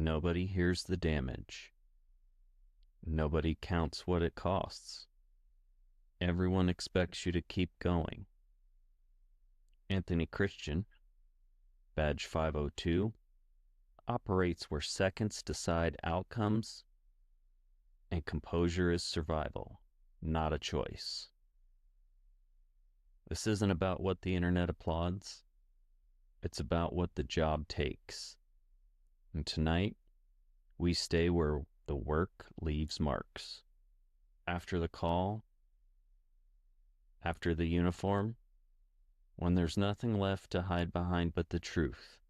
Nobody hears the damage. Nobody counts what it costs. Everyone expects you to keep going. Anthony Christian, badge 502, operates where seconds decide outcomes and composure is survival, not a choice. This isn't about what the internet applauds. It's about what the job takes. And tonight, we stay where the work leaves marks. After the call, after the uniform, when there's nothing left to hide behind but the truth.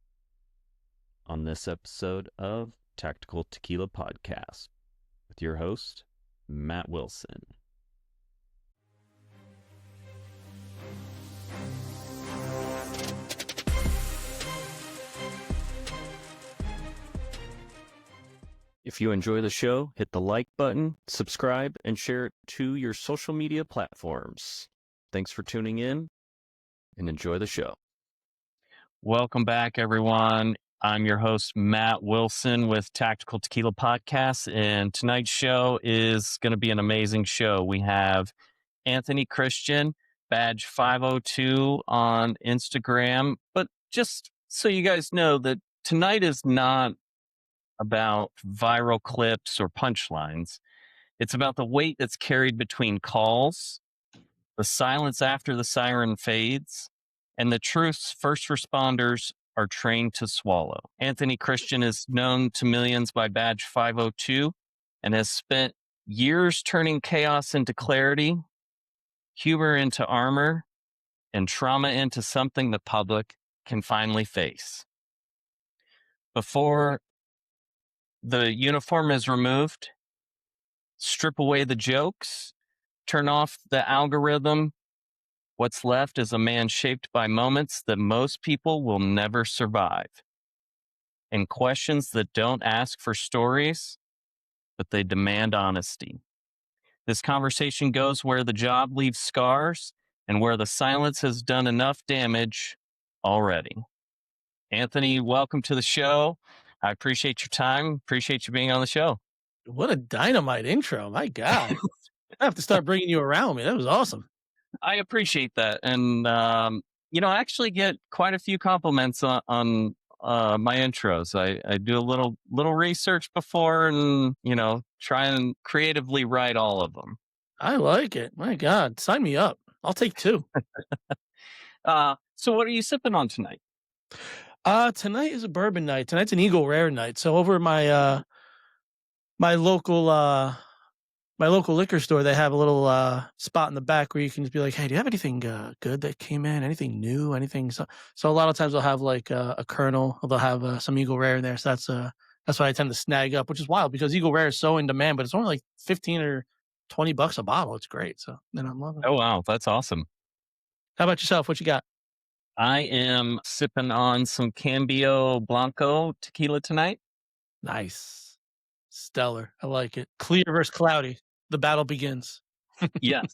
On this episode of Tactical Tequila Podcast, with your host, Matt Wilson. If you enjoy the show, hit the like button, subscribe, and share it to your social media platforms. Thanks for tuning in and enjoy the show. Welcome back, everyone. I'm your host, Matt Wilson with Tactical Tequila Podcast, and tonight's show is going to be an amazing show. We have Anthony Christian, badge 502 on Instagram, but just so you guys know that tonight is not about viral clips or punchlines. It's about the weight that's carried between calls, the silence after the siren fades, and the truths first responders are trained to swallow. Anthony Christian is known to millions by badge 502 and has spent years turning chaos into clarity, humor into armor, and trauma into something the public can finally face. Before the uniform is removed, strip away the jokes, turn off the algorithm. What's left is a man shaped by moments that most people will never survive, and questions that don't ask for stories, but they demand honesty. This conversation goes where the job leaves scars and where the silence has done enough damage already. Anthony, welcome to the show. I appreciate your time. Appreciate you being on the show. What a dynamite intro. My God. I have to start bringing you around me. That was awesome. I appreciate that. And, I actually get quite a few compliments on my intros. I do a little research before and, try and creatively write all of them. I like it. My God. Sign me up. I'll take two. So what are you sipping on tonight? Tonight is a bourbon night. Tonight's an Eagle Rare night. So over at my local liquor store, they have a little spot in the back where you can just be like, hey, do you have anything good that came in? Anything new? Anything? So a lot of times they'll have like a Kernel, or they'll have some Eagle Rare in there. So that's what I tend to snag up, which is wild because Eagle Rare is so in demand, but it's only like $15 or $20 a bottle. It's great. So then I'm loving it. Oh, wow. That's awesome. How about yourself? What you got? I am sipping on some Cambio Blanco tequila tonight. Nice. Stellar. I like it. Clear versus cloudy. The battle begins. Yes.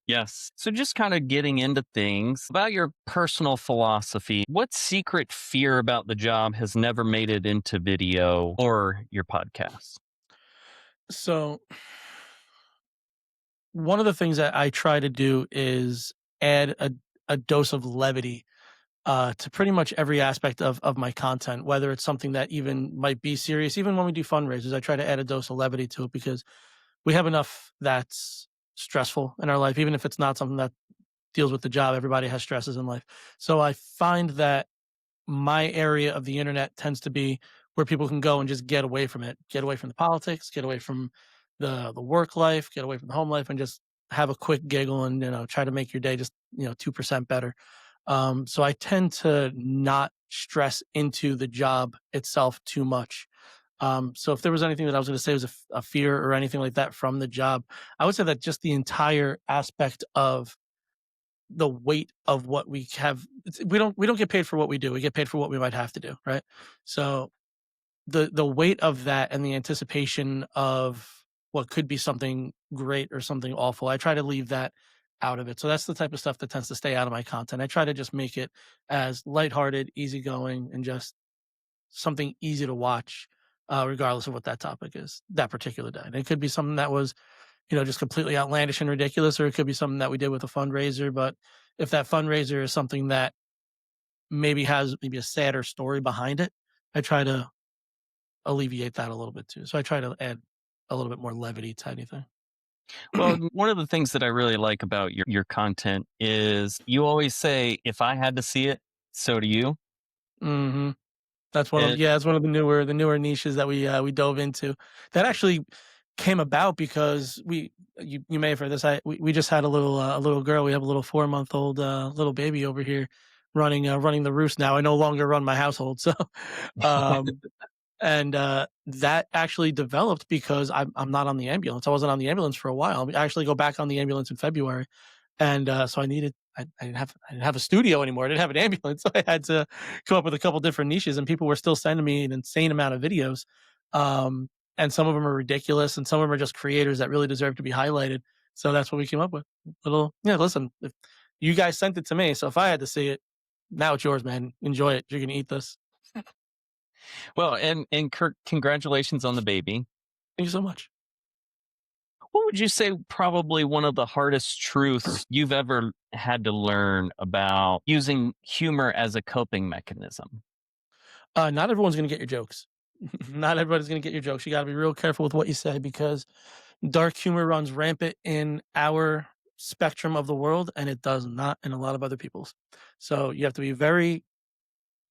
Yes. So just kind of getting into things about your personal philosophy. What secret fear about the job has never made it into video or your podcast? So one of the things that I try to do is add a dose of levity to pretty much every aspect of my content, whether it's something that even might be serious. Even when we do fundraisers, I try to add a dose of levity to it because we have enough that's stressful in our life. Even if it's not something that deals with the job, everybody has stresses in life. So I find that my area of the internet tends to be where people can go and just get away from it, get away from the politics, get away from the work life, get away from the home life, and just have a quick giggle and, try to make your day just, 2% better. So I tend to not stress into the job itself too much. So if there was anything that I was going to say was a fear or anything like that from the job, I would say that just the entire aspect of the weight of what we have, we don't get paid for what we do. We get paid for what we might have to do. Right. So the weight of that and the anticipation of what could be something great or something awful, I try to leave that out of it. So that's the type of stuff that tends to stay out of my content. I try to just make it as lighthearted, easygoing, and just something easy to watch. regardless of what that topic is that particular day. And it could be something that was, just completely outlandish and ridiculous, or it could be something that we did with a fundraiser. But if that fundraiser is something that maybe has maybe a sadder story behind it, I try to alleviate that a little bit too. So I try to add a little bit more levity to anything. Well, one of the things that I really like about your content is you always say, if I had to see it, so do you. hmm That's And that's one of the newer niches that we dove into. That actually came about because you may have heard this. We just had a little girl. We have a little 4-month-old little baby over here running the roost now. I no longer run my household, so um, and that actually developed because I'm not on the ambulance. I wasn't on the ambulance for a while. I actually go back on the ambulance in February, and so I didn't have a studio anymore. I didn't have an ambulance, so I had to come up with a couple different niches, and people were still sending me an insane amount of videos. And some of them are ridiculous, and some of them are just creators that really deserve to be highlighted. So that's what we came up with. Listen, if you guys sent it to me, so if I had to see it, now it's yours, man. Enjoy it. You're gonna eat this. well, and Kirk, congratulations on the baby. Thank you so much. What would you say probably one of the hardest truths you've ever had to learn about using humor as a coping mechanism? Not everyone's gonna get your jokes. Not everybody's gonna get your jokes. You got to be real careful with what you say because dark humor runs rampant in our spectrum of the world, and it does not in a lot of other people's. So you have to be very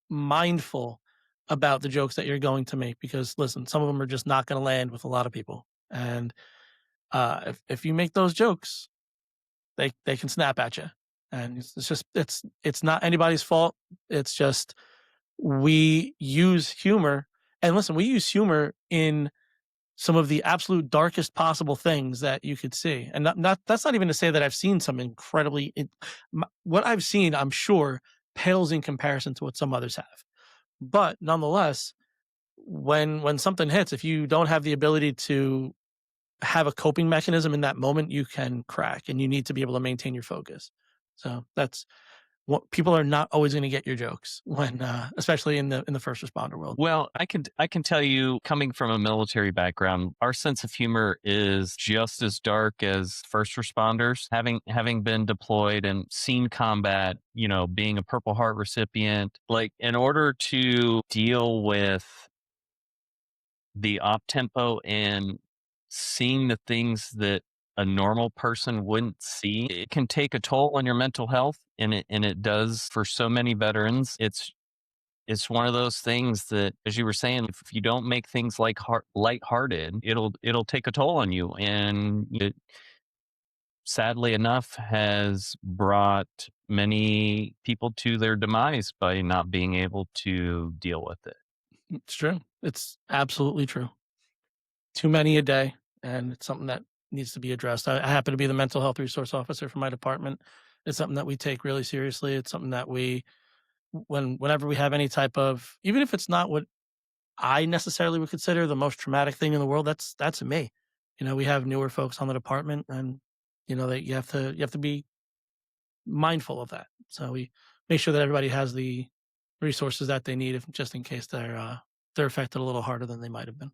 mindful about the jokes that you're going to make because listen, some of them are just not going to land with a lot of people. And if you make those jokes, they can snap at you, and it's just it's not anybody's fault. It's just we use humor, and listen, we use humor in some of the absolute darkest possible things that you could see. And not that's not even to say that I've seen some incredibly what I've seen, I'm sure pales in comparison to what some others have. But nonetheless, when something hits, if you don't have the ability to have a coping mechanism in that moment, you can crack, and you need to be able to maintain your focus. So that's what people are not always going to get your jokes when, especially in the first responder world. Well, I can tell you, coming from a military background, our sense of humor is just as dark as first responders. Having been deployed and seen combat, being a Purple Heart recipient, like in order to deal with the op tempo and seeing the things that a normal person wouldn't see, it can take a toll on your mental health, and it does for so many veterans. It's one of those things that, as you were saying, if you don't make things like lighthearted, it'll take a toll on you, and it, sadly enough, has brought many people to their demise by not being able to deal with it. It's true. It's absolutely true. Too many a day, and it's something that needs to be addressed. I happen to be the mental health resource officer for my department. It's something that we take really seriously. It's something that whenever we have any type of, even if it's not what I necessarily would consider the most traumatic thing in the world, that's me. We have newer folks on the department, and that you have to be mindful of that. So we make sure that everybody has the resources that they need, just in case they're affected a little harder than they might have been.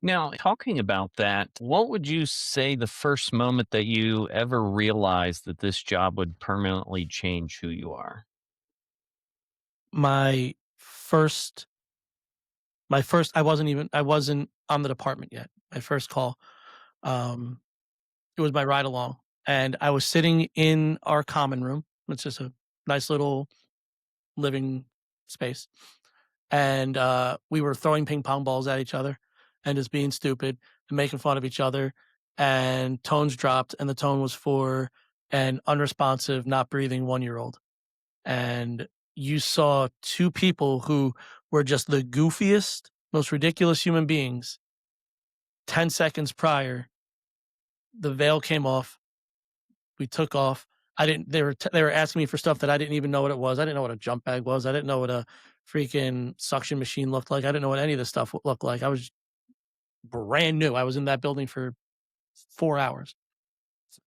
Now, talking about that, what would you say the first moment that you ever realized that this job would permanently change who you are? My first, I wasn't on the department yet. My first call, um, it was my ride along, and I was sitting in our common room. It's just a nice little living space, and we were throwing ping pong balls at each other and just being stupid and making fun of each other. And tones dropped, and the tone was for an unresponsive, not breathing 1-year-old. And you saw two people who were just the goofiest, most ridiculous human beings. 10 seconds prior, the veil came off. We took off. They were asking me for stuff that I didn't even know what it was. I didn't know what a jump bag was. I didn't know what a freaking suction machine looked like. I didn't know what any of this stuff looked like. I was brand new. I was in that building for 4 hours.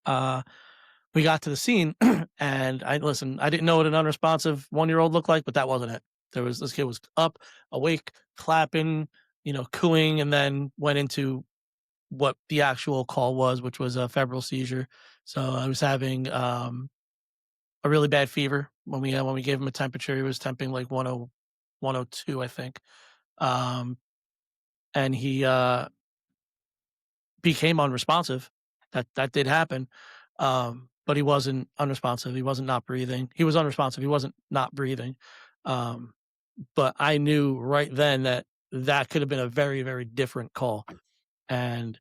We got to the scene, and I didn't know what an unresponsive 1-year-old looked like, but that wasn't it. This kid was up, awake, clapping, cooing, and then went into what the actual call was, which was a febrile seizure. So I was having a really bad fever when we gave him a temperature. He was temping like 102, I think. Um, and he became unresponsive. That did happen. But he wasn't unresponsive. He wasn't not breathing. He was unresponsive. He wasn't not breathing. Um, but I knew right then that that could have been a very, very different call. And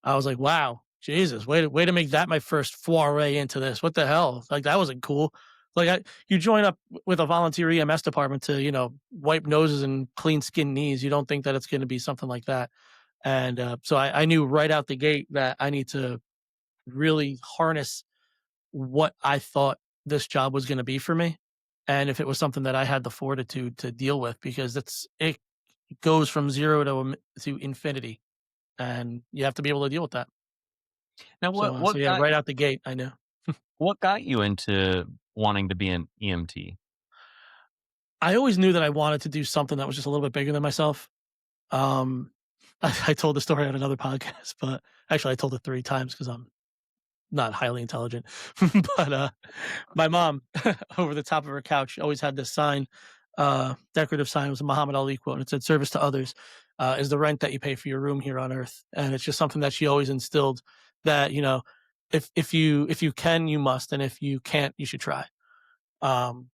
I was like, wow, Jesus, way to make that my first foray into this. What the hell? Like, that wasn't cool. Like, you join up with a volunteer EMS department to, wipe noses and clean skin knees. You don't think that it's going to be something like that. And so I knew right out the gate that I need to really harness what I thought this job was going to be for me. And if it was something that I had the fortitude to deal with, because it goes from zero to infinity, and you have to be able to deal with that. Now, So yeah, right out the gate, I knew. what got you into wanting to be an EMT? I always knew that I wanted to do something that was just a little bit bigger than myself. Um, I told the story on another podcast, but actually I told it 3 times because I'm not highly intelligent. But my mom, over the top of her couch, always had this sign, decorative sign. It was a Muhammad Ali quote, and it said, "Service to others is the rent that you pay for your room here on earth." And it's just something that she always instilled, that if you can, you must, and if you can't, you should try. Um,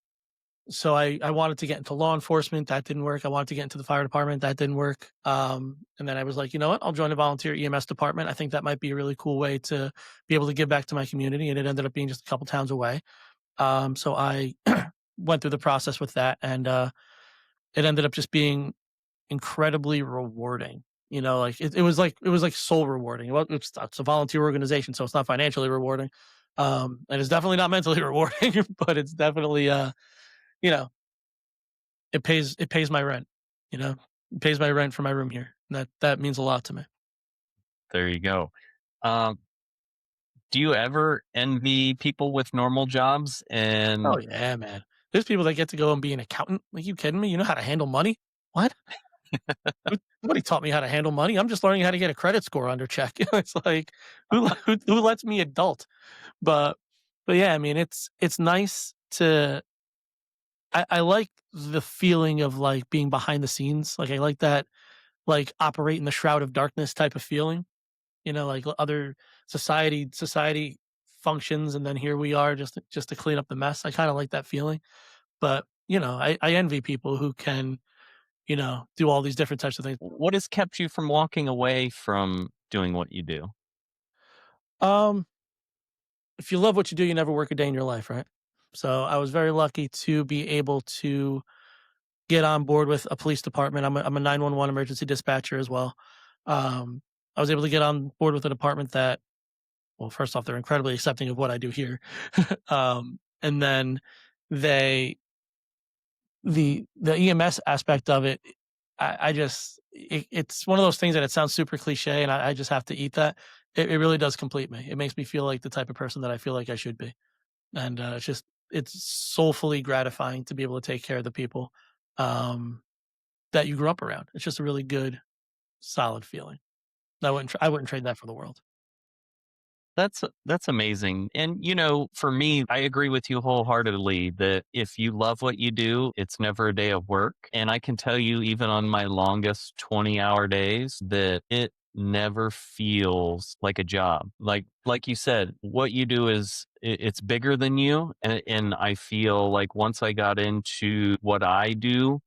so I wanted to get into law enforcement. That didn't work. I wanted to get into the fire department. That didn't work. And then I was like, you know what? I'll join a volunteer EMS department. I think that might be a really cool way to be able to give back to my community. And it ended up being just a couple towns away. So I went through the process with that, and it ended up just being incredibly rewarding. Like it was like soul rewarding. It's a volunteer organization, so it's not financially rewarding. And it's definitely not mentally rewarding, but it's definitely you know, it pays my rent, you know? It pays my rent for my room here, and that means a lot to me. There you go. Um, do you ever envy people with normal jobs? Oh, And yeah, man. There's people that get to go and be an accountant. Like, you kidding me? You know how to handle money? What? Nobody taught me how to handle money. I'm just learning how to get a credit score under check. It's like, who lets me adult? But yeah, I mean, it's nice to I like the feeling of, like, being behind the scenes. Like, I like that, like, operate in the shroud of darkness type of feeling. Like other society functions, and then here we are just to clean up the mess. I kind of like that feeling. But I envy people who can do all these different types of things. what has kept you from walking away from doing what you do? um if you love what you do, you never work a day in your life, right? So I was very lucky to be able to get on board with a police department. I'm a 911 emergency dispatcher as well. I was able to get on board with a department that, well, first off, they're incredibly accepting of what I do here. And then they the EMS aspect of it, it's one of those things that it sounds super cliche, and I just have to eat that. It really does complete me. It makes me feel like the type of person that I feel like I should be, and it's soulfully gratifying to be able to take care of the people um, that you grew up around. It's just a really good, solid feeling. I wouldn't trade that for the world. That's amazing. And for me, I agree with you wholeheartedly that if you love what you do, it's never a day of work. And I can tell you, even on my longest 20-hour days, that it never feels like a job. Like you said, what you do it's bigger than you. And I feel like once I got into what I do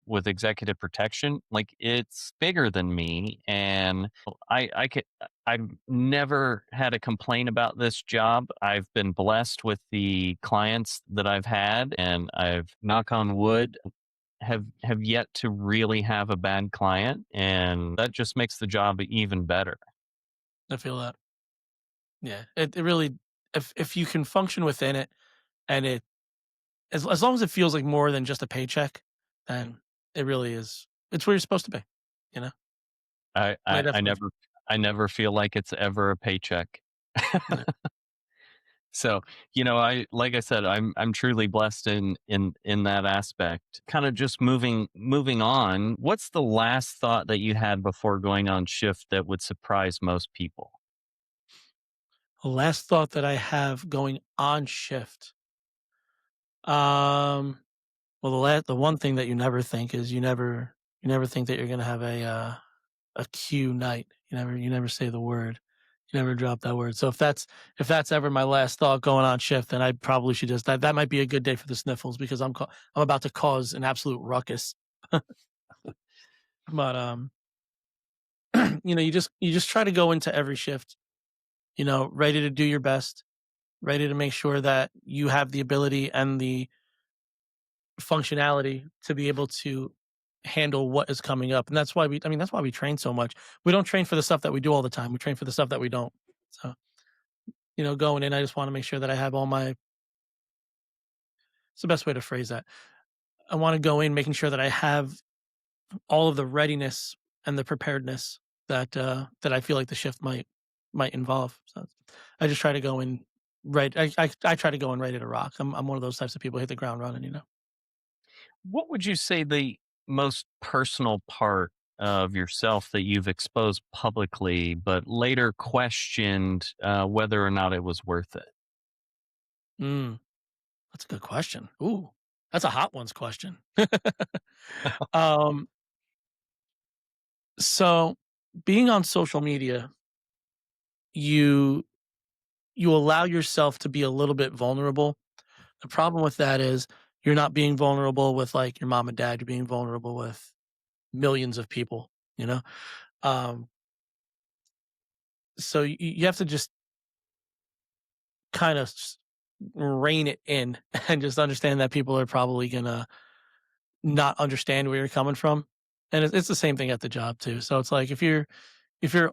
with executive protection, like it's bigger than me. And I've never had a complaint about this job. I've been blessed with the clients that I've had, and I've, knock on wood, have yet to really have a bad client, and that just makes the job even better. I feel that. Yeah, it really, if you can function within it, and as long as it feels like more than just a paycheck, then it really is. It's where you're supposed to be. You know, I and I I, I definitely. never I never feel like it's ever a paycheck. Yeah. So, like I said, I'm truly blessed in that aspect. Kind of just moving on. What's the last thought that you had before going on shift that would surprise most people? The last thought that I have going on shift. Um, well, the one thing that you never think is you never think that you're gonna have a Q night. You never say the word. You never drop that word. So if that's ever my last thought going on shift, then I probably should just that might be a good day for the sniffles because I'm about to cause an absolute ruckus. But you just try to go into every shift, ready to do your best, ready to make sure that you have the ability and the functionality to be able to handle what is coming up. And that's why we train so much. We don't train for the stuff that we do all the time. We train for the stuff that we don't. So, going in, I just want to make sure that I have all my it's the best way to phrase that. I want to go in making sure that I have all of the readiness and the preparedness that I feel like the shift might involve. So I just try to go in right. I try to go in ready to rock. I'm one of those types of people hit the ground running. What would you say the most personal part of yourself that you've exposed publicly, but later questioned whether or not it was worth it? Mm, that's a good question. Ooh, that's a hot ones question. um, so being on social media, you you allow yourself to be a little bit vulnerable. The problem with that is you're not being vulnerable with like your mom and dad. You're being vulnerable with millions of people. You know, um, so you have to just kind of rein it in and just understand that people are probably gonna not understand where you're coming from, and it's the same thing at the job too. So it's like if you're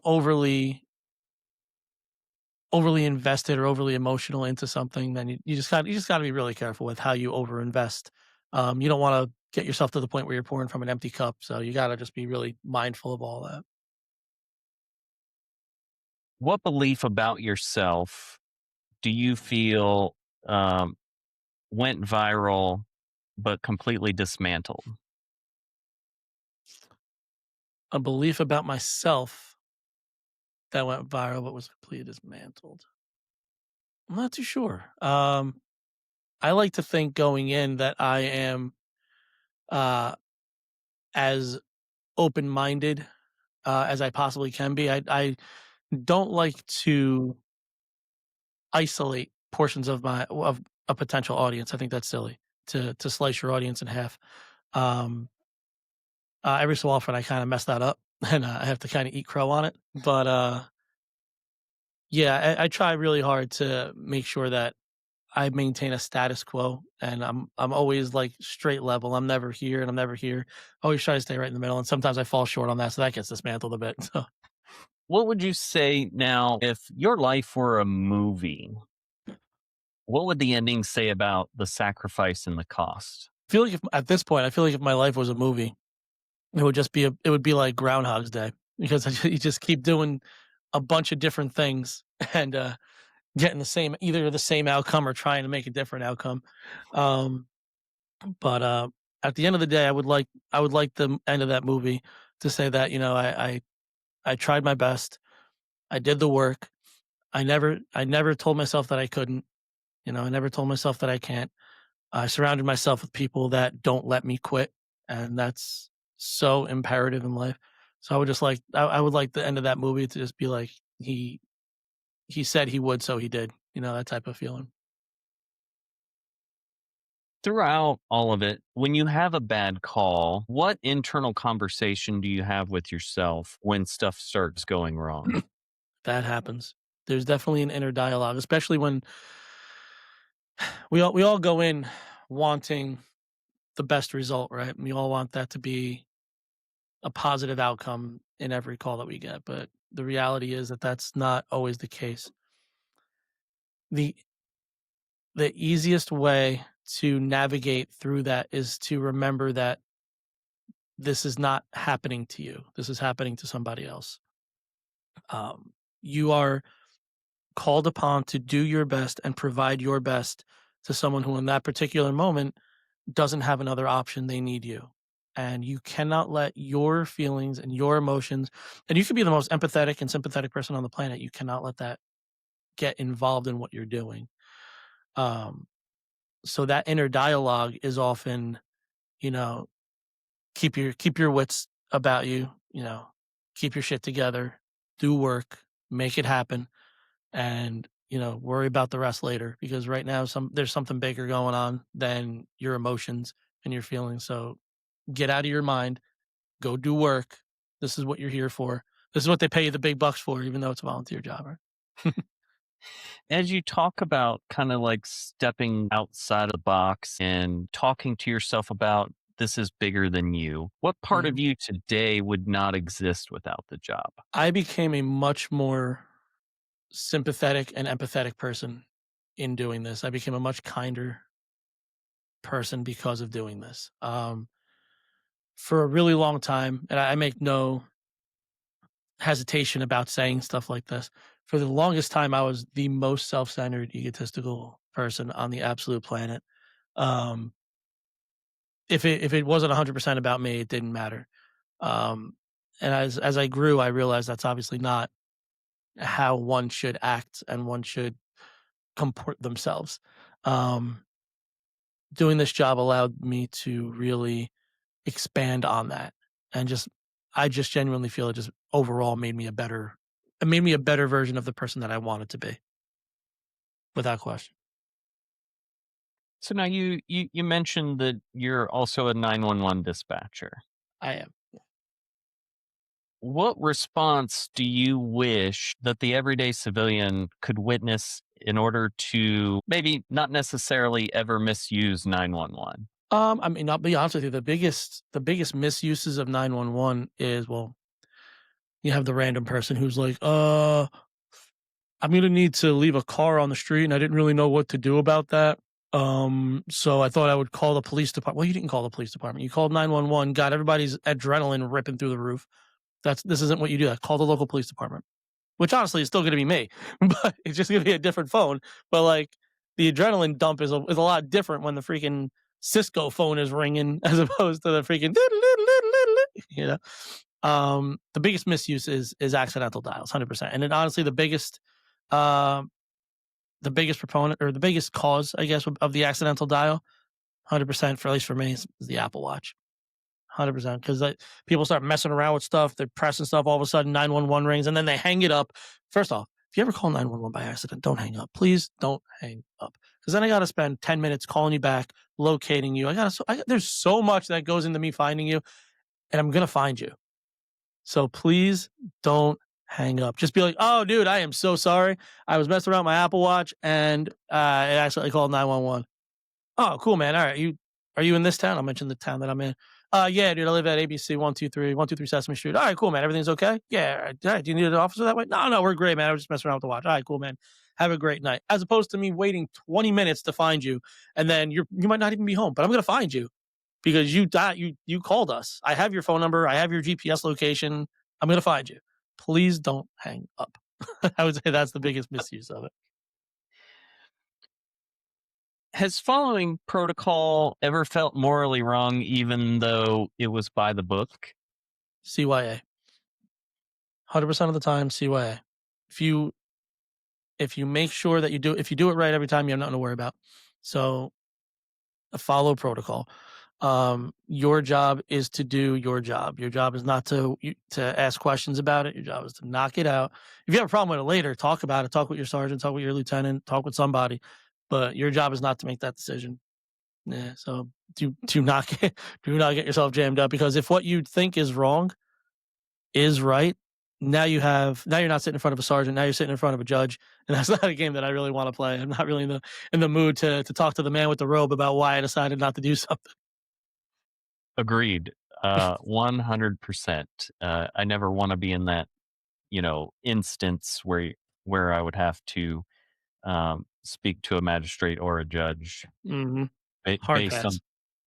overly invested or overly emotional into something, then you just got to be really careful with how you overinvest. You don't want to get yourself to the point where you're pouring from an empty cup. So you got to just be really mindful of all that. What belief about yourself do you feel um, went viral but completely dismantled? A belief about myself that went viral but was completely dismantled. I'm not too sure. I like to think going in that I am uh, as open minded as I possibly can be. I don't like to isolate portions of a potential audience. I think that's silly to slice your audience in half. Um, every so often, I kind of mess that up, and I have to kind of eat crow on it. But yeah, I try really hard to make sure that I maintain a status quo, and I'm always like straight level. I'm never here, and I'm never here. I always try to stay right in the middle, and sometimes I fall short on that, so that gets dismantled a bit. So What would you say now if your life were a movie? What would the ending say about the sacrifice and the cost? I feel like if, at this point, I feel like if my life was a movie, it would be like Groundhog's Day because you just keep doing a bunch of different things and getting either the same outcome or trying to make a different outcome. Um, but at the end of the day, I would like the end of that movie to say that I tried my best, I did the work, I never told myself that I couldn't, I never told myself that I can't. I surrounded myself with people that don't let me quit, and that's so imperative in life. So I would like the end of that movie to just be like he said he would, so he did. That type of feeling. Throughout all of it, when you have a bad call, what internal conversation do you have with yourself when stuff starts going wrong? That happens. There's definitely an inner dialogue, especially when we all go in wanting the best result, right? We all want that to be a positive outcome in every call that we get, but the reality is that that's not always the case. The the easiest way to navigate through that is to remember that this is not happening to you. This is happening to somebody else. You are called upon to do your best and provide your best to someone who in that particular moment doesn't have another option. They need you. And you cannot let your feelings and your emotions, and you could be the most empathetic and sympathetic person on the planet. You cannot let that get involved in what you're doing. So that inner dialogue is often, you know, keep your wits about you, keep your shit together, do work, make it happen, and worry about the rest later, because right now there's something bigger going on than your emotions and your feelings. So get out of your mind, go do work. This is what you're here for. This is what they pay you the big bucks for, even though it's a volunteer job, right? As you talk about kind of like stepping outside of the box and talking to yourself about this is bigger than you, what part of Mhm. you today would not exist without the job? I became a much more sympathetic and empathetic person in doing this. I became a much kinder person because of doing this. For a really long time, and I make no hesitation about saying stuff like this. For the longest time, I was the most self-centered, egotistical person on the absolute planet. Um, if it wasn't 100% about me, it didn't matter. Um, and as I grew, I realized that's obviously not how one should act and one should comport themselves. Um, Doing this job allowed me to really expand on that, and I just genuinely feel it just overall made me a better version of the person that I wanted to be, without question. So now you mentioned that you're also a 911 dispatcher. I am. What response do you wish that the everyday civilian could witness in order to maybe not necessarily ever misuse 911? I mean, I'll be honest with you, the biggest misuses of 911 is, well, you have the random person who's like, I'm gonna need to leave a car on the street and I didn't really know what to do about that. So I thought I would call the police department. Well, you didn't call the police department. You called 911, got everybody's adrenaline ripping through the roof. This isn't what you do. That call the local police department, which honestly is still going to be me, but it's just going to be a different phone. But like the adrenaline dump is a lot different when the freaking Cisco phone is ringing as opposed to the freaking, you know. The biggest misuse is accidental dials, 100%, and then honestly uh, the biggest proponent or the biggest cause, I guess, of the accidental dial, 100% for at least for me is the Apple Watch. 100%, because people start messing around with stuff. They're pressing stuff. All of a sudden, 911 rings, and then they hang it up. First off, if you ever call 911 by accident, don't hang up. Please don't hang up, because then I got to spend 10 minutes calling you back, locating you. There's so much that goes into me finding you, and I'm gonna find you. So please don't hang up. Just be like, "Oh, dude, I am so sorry. I was messing around with my Apple Watch, and it accidentally called 911." Oh, cool, man. All right. Are you in this town? I'll mention the town that I'm in. Yeah, dude, I live at ABC 123 Sesame Street. All right, cool, man. Everything's okay? Yeah. All right. Do you need an officer that way? No, we're great, man. I was just messing around with the watch. All right, cool, man. Have a great night. As opposed to me waiting 20 minutes to find you, and then you might not even be home, but I'm gonna find you because you called us. I have your phone number, I have your GPS location. I'm gonna find you. Please don't hang up. I would say that's the biggest misuse of it. Has following protocol ever felt morally wrong, even though it was by the book? CYA. 100% of the time, CYA. If you if you make sure that if you do it right every time, you have nothing to worry about. So follow protocol. Your job is to do your job. Your job is not to ask questions about it. Your job is to knock it out. If you have a problem with it later, talk about it. Talk with your sergeant. Talk with your lieutenant. Talk with somebody. But your job is not to make that decision. Yeah. So do not do not get yourself jammed up, because if what you think is wrong is right, now you're not sitting in front of a sergeant. Now you're sitting in front of a judge, and that's not a game that I really want to play. I'm not really in the mood to talk to the man with the robe about why I decided not to do something. Agreed. 100%. I never want to be in that, instance where I would have to speak to a magistrate or a judge Hmm. ba- Hard based on pass.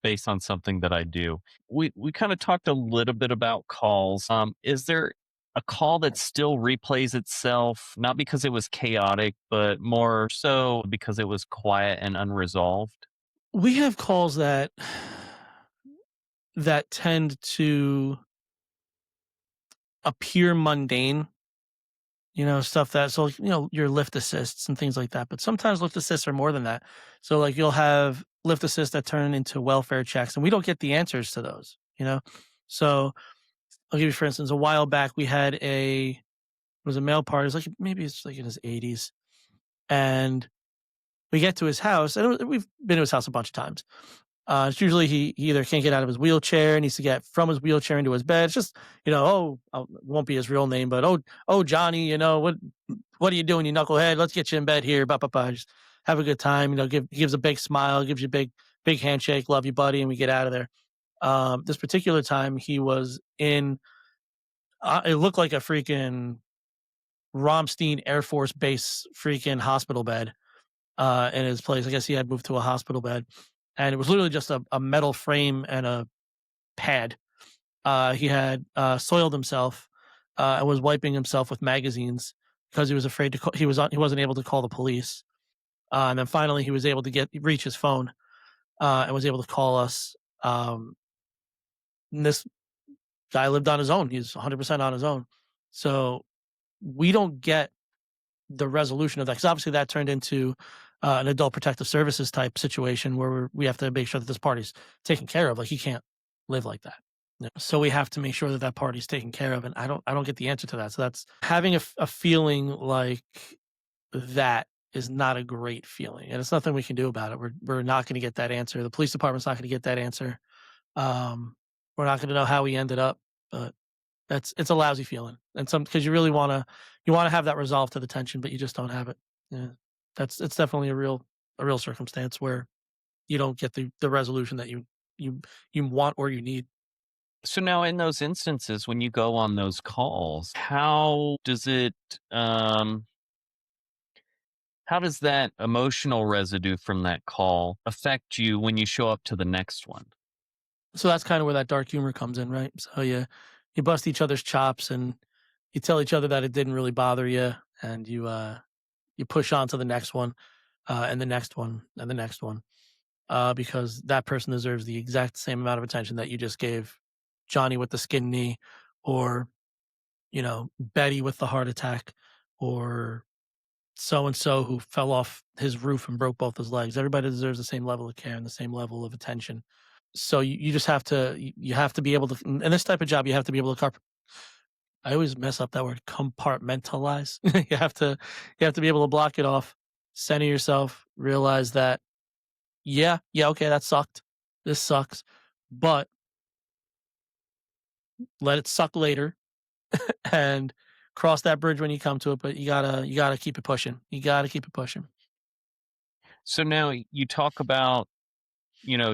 based on something that I do. We kind of talked a little bit about calls. Is there a call that still replays itself, not because it was chaotic, but more so because it was quiet and unresolved? We have calls that tend to appear mundane, stuff that so your lift assists and things like that. But sometimes lift assists are more than that. So like you'll have lift assists that turn into welfare checks, and we don't get the answers to those. So I'll give you for instance, a while back we had it was a male party. It was like maybe it's like in his 80s, and we get to his house, and we've been to his house a bunch of times. It's usually he either can't get out of his wheelchair, needs to get from his wheelchair into his bed. It's just, it won't be his real name, but Johnny, what are you doing, you knucklehead? Let's get you in bed here. Bah, bah, bah. Just have a good time. Gives a big smile, gives you a big handshake, love you, buddy, and we get out of there. This particular time, he was in. It looked like a freaking Ramstein Air Force Base freaking hospital bed in his place. I guess he had moved to a hospital bed, and it was literally just a metal frame and a pad. He had soiled himself and was wiping himself with magazines because he was afraid to. He wasn't able to call the police, and then finally he was able to reach his phone and was able to call us. And this guy lived on his own. He's 100% on his own, so we don't get the resolution of that, because obviously that turned into an adult protective services type situation where we have to make sure that this party's taken care of. Like, he can't live like that. So we have to make sure that that party's taken care of, and I don't get the answer to that. So that's having a feeling like that is not a great feeling, and it's nothing we can do about it. We're not going to get that answer. The police department's not going to get that answer. We're not going to know how he ended up, but it's a lousy feeling, and because you really want to have that resolve to the tension, but you just don't have it. Yeah, it's definitely a real circumstance where you don't get the resolution that you want or you need. So now in those instances, when you go on those calls, how does that emotional residue from that call affect you when you show up to the next one? So that's kind of where that dark humor comes in, right? So you bust each other's chops, and you tell each other that it didn't really bother you, and you push on to the next one, and the next one, and the next one, because that person deserves the exact same amount of attention that you just gave Johnny with the skin knee, or Betty with the heart attack, or so and so who fell off his roof and broke both his legs. Everybody deserves the same level of care and the same level of attention. So you just have to you have to be able to, in this type of job, you have to be able to I always mess up that word, compartmentalize. you have to be able to block it off, center yourself, realize that yeah, okay, that sucked. This sucks. But let it suck later and cross that bridge when you come to it. But you gotta keep it pushing. You gotta keep it pushing. So now you talk about,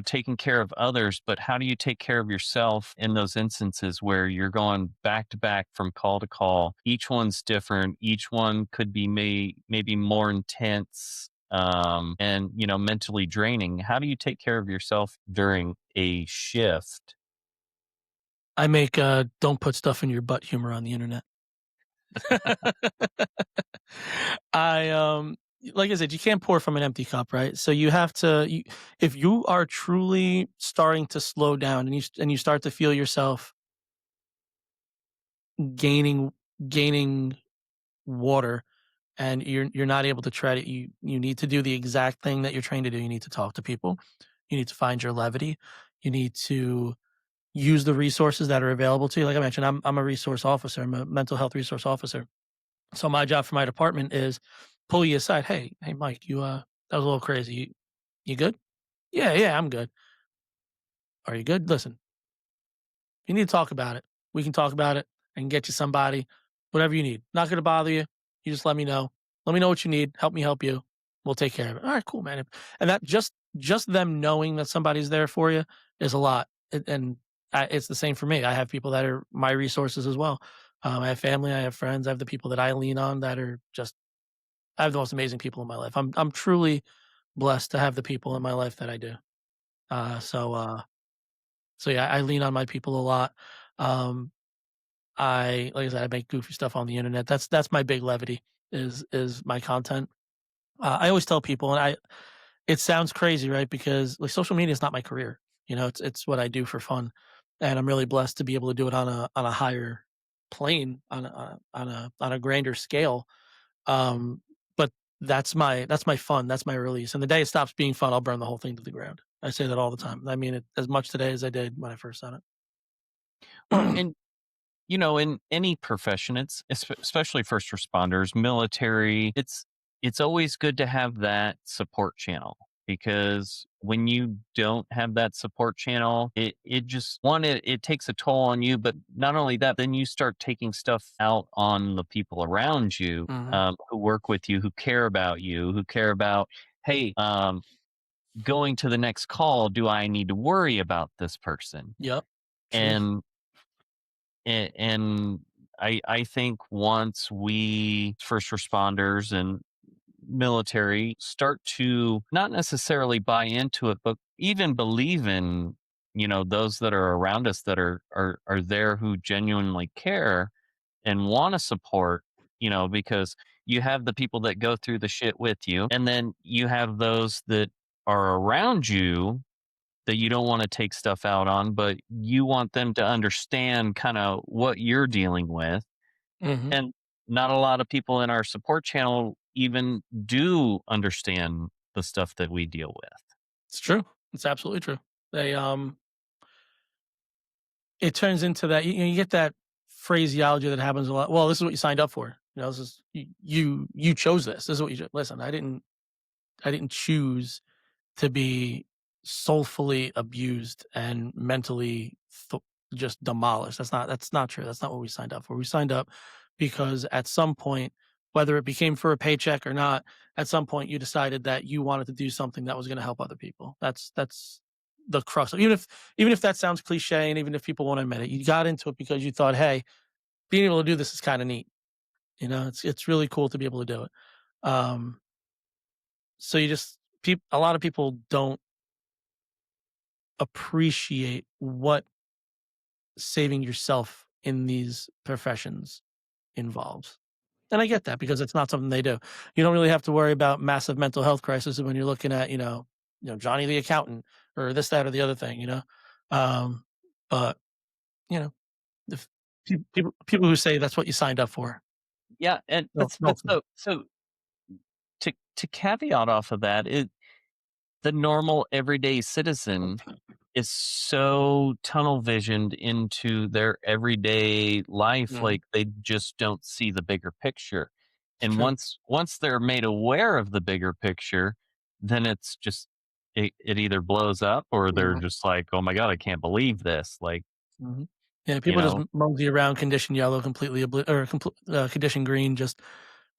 taking care of others, but how do you take care of yourself in those instances where you're going back to back from call to call? Each one's different. Each one could be maybe more intense, and, mentally draining. How do you take care of yourself during a shift? I make don't put stuff in your butt humor on the internet. Like I said, you can't pour from an empty cup, right? So you have to, if you are truly starting to slow down, and you start to feel yourself gaining water, and you're not able to tread it, you need to do the exact thing that you're trained to do. You need to talk to people. You need to find your levity. You need to use the resources that are available to you. Like I mentioned, I'm a resource officer. I'm a mental health resource officer. So my job for my department is pull you aside. Hey, Mike, that was a little crazy. You good? Yeah, I'm good. Are you good? Listen, you need to talk about it. We can talk about it and get you somebody, whatever you need. Not going to bother you. You just let me know. Let me know what you need. Help me help you. We'll take care of it. All right, cool, man. And that just them knowing that somebody's there for you is a lot. It's the same for me. I have people that are my resources as well. I have family. I have friends. I have the people that I lean on that are just. I have the most amazing people in my life. I'm truly blessed to have the people in my life that I do. So yeah, I lean on my people a lot. like I said, I make goofy stuff on the internet. That's my big levity is my content. I always tell people, and it sounds crazy, right? Because like social media is not my career. It's what I do for fun, and I'm really blessed to be able to do it on a higher plane, on a grander scale. But that's my fun. That's my release. And the day it stops being fun, I'll burn the whole thing to the ground. I say that all the time. I mean it as much today as I did when I first said Well, it. and in any profession, especially first responders, military, it's always good to have that support channel, because when you don't have that support channel, it just it takes a toll on you. But not only that, then you start taking stuff out on the people around you, Mhm. who work with you, who care about you, who care about, hey, going to the next call, do I need to worry about this person? Yep. Truth. And and I think once we first responders and military start to not necessarily buy into it, but even believe in, those that are around us that are there, who genuinely care and want to support, because you have the people that go through the shit with you, and then you have those that are around you that you don't want to take stuff out on, but you want them to understand kind of what you're dealing with. Mhm. And not a lot of people in our support channel even do understand the stuff that we deal with. It's true. It's absolutely true. They it turns into that you get that phraseology that happens a lot. Well, this is what you signed up for. This is you chose this. This is what you listen. I didn't choose to be soulfully abused and mentally just demolished. That's not true. That's not what we signed up for. We signed up because at some point, whether it became for a paycheck or not, at some point you decided that you wanted to do something that was going to help other people. That's the crux. Even if that sounds cliche, and even if people won't admit it, you got into it because you thought, hey, being able to do this is kind of neat. It's really cool to be able to do it. Um, so you just a lot of people don't appreciate what saving yourself in these professions involves. And I get that because it's not something they do. You don't really have to worry about massive mental health crisis when you're looking at, Johnny the accountant or this, that, or the other thing. Um, but you know, if people who say that's what you signed up for, Yeah, and no, no. so to caveat off of that, the normal everyday citizen is so tunnel visioned into their everyday life, Mhm. like they just don't see the bigger picture. It's And true. once they're made aware of the bigger picture, then it's just it either blows up, or they're Mhm. just like, oh my god, I can't believe this. Like, Mhm. Yeah, you people just know, mosey around condition yellow, completely condition green, just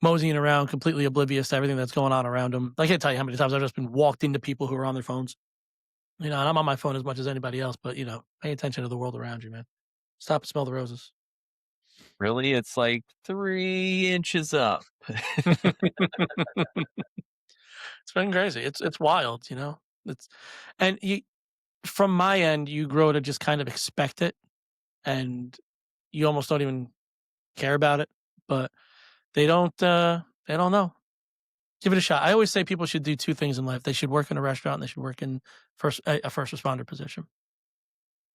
moseying around, completely oblivious to everything that's going on around them. I can't tell you how many times I've just been walked into people who are on their phones. And I'm on my phone as much as anybody else, but pay attention to the world around you, man. Stop and smell the roses. really, it's like 3 inches up. It's been crazy. It's wild. It's and you from my end, you grow to just kind of expect it, and you almost don't even care about it. But they don't know. Give it a shot. I always say people should do two things in life. They should work in a restaurant and they should work in a first responder position.